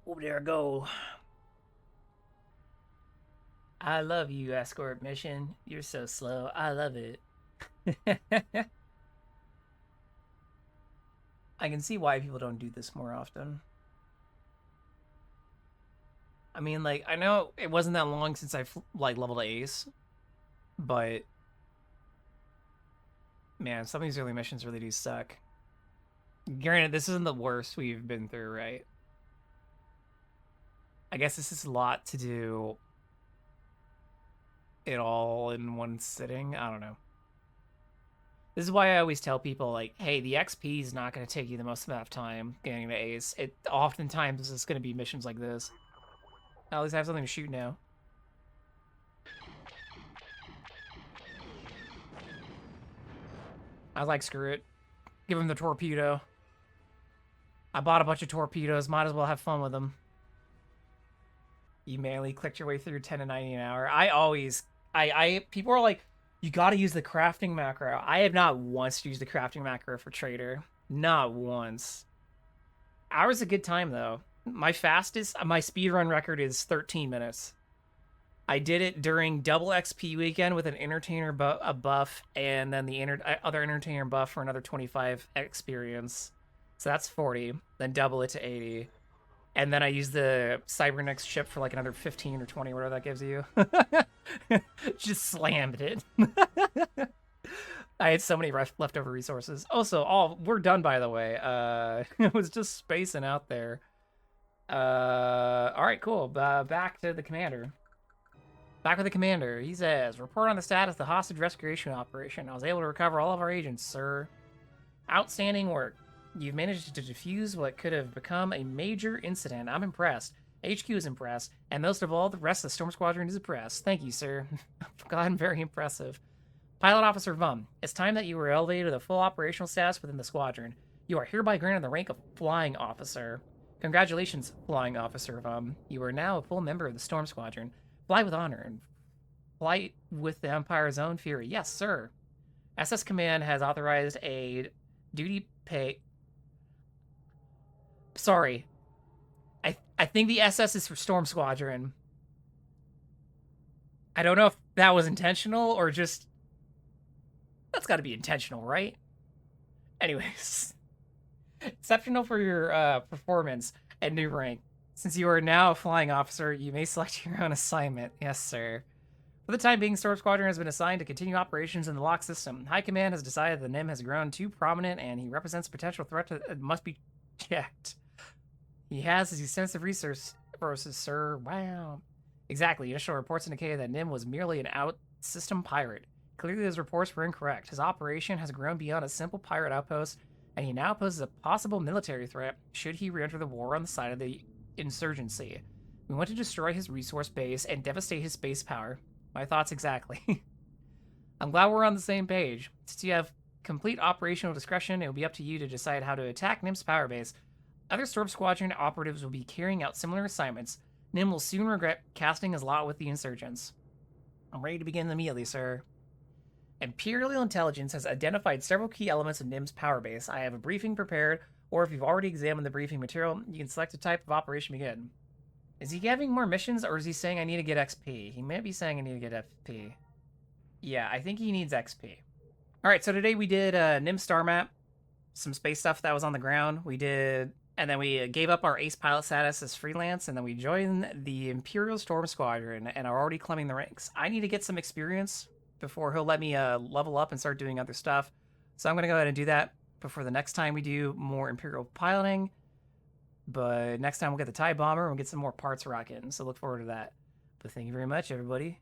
Oh, there I go. I love you, escort mission. You're so slow. I love it. I can see why people don't do this more often. I mean, like, I know it wasn't that long since I like leveled ace, but man, some of these early missions really do suck. Granted, this isn't the worst we've been through, right? I guess this is a lot to do it all in one sitting. I don't know. This is why I always tell people, like, hey, the XP is not going to take you the most amount of time getting the ace. It oftentimes is going to be missions like this. At least I have something to shoot now. I was like, screw it. Give him the torpedo. I bought a bunch of torpedoes. Might as well have fun with them. You manually clicked your way through 10 to 90 an hour. People are like, you got to use the crafting macro. I have not once used the crafting macro for trader. Not once. Hour's a good time, though. My speedrun record is 13 minutes. I did it during double XP weekend with an entertainer buff, and then the other entertainer buff for another 25 experience. So that's 40. Then double it to 80. And then I used the Cybernetics chip for like another 15 or 20, whatever that gives you. Just slammed it. I had so many leftover resources. Also, we're done, by the way. It was just spacing out there. All right, cool. Back to the commander. Back with the commander. He says, report on the status of the hostage restoration operation. I was able to recover all of our agents, sir. Outstanding work. You've managed to defuse what could have become a major incident. I'm impressed. HQ is impressed. And most of all, the rest of the Storm Squadron is impressed. Thank you, sir. I'm very impressive. Pilot Officer Vum, it's time that you were elevated to the full operational status within the squadron. You are hereby granted the rank of Flying Officer. Congratulations, Flying Officer Vum. You are now a full member of the Storm Squadron. Fly with honor and flight with the Empire's own fury. Yes, sir. SS Command has authorized a duty pay... Sorry. I think the SS is for Storm Squadron. I don't know if that was intentional or just... That's got to be intentional, right? Anyways. Exceptional for your performance and new rank. Since you are now a flying officer, you may select your own assignment. Yes, sir. For the time being, Storm Squadron has been assigned to continue operations in the lock system. High Command has decided the NIM has grown too prominent and he represents a potential threat that must be checked. He has his extensive resources, sir. Wow. Exactly. Initial reports indicated that NIM was merely an out-system pirate. Clearly, those reports were incorrect. His operation has grown beyond a simple pirate outpost, and he now poses a possible military threat should he re-enter the war on the side of the insurgency. We want to destroy his resource base and devastate his space power. My thoughts exactly. I'm glad we're on the same page. Since you have complete operational discretion, it will be up to you to decide how to attack NIM's power base. Other Storm Squadron operatives will be carrying out similar assignments. NIM will soon regret casting his lot with the insurgents. I'm ready to begin immediately, sir. Imperial Intelligence has identified several key elements of NIM's power base. I have a briefing prepared, or if you've already examined the briefing material, you can select a type of operation to begin. Is he having more missions, or is he saying I need to get XP? He might be saying I need to get FP. Yeah, I think he needs XP. Alright, so today we did NIM Starmap, some space stuff that was on the ground. And then we gave up our ace pilot status as freelance, and then we joined the Imperial Storm Squadron and are already climbing the ranks. I need to get some experience before he'll let me level up and start doing other stuff. So I'm going to go ahead and do that before the next time we do more Imperial piloting. But next time we'll get the TIE Bomber and we'll get some more parts rocking. So look forward to that. But thank you very much, everybody.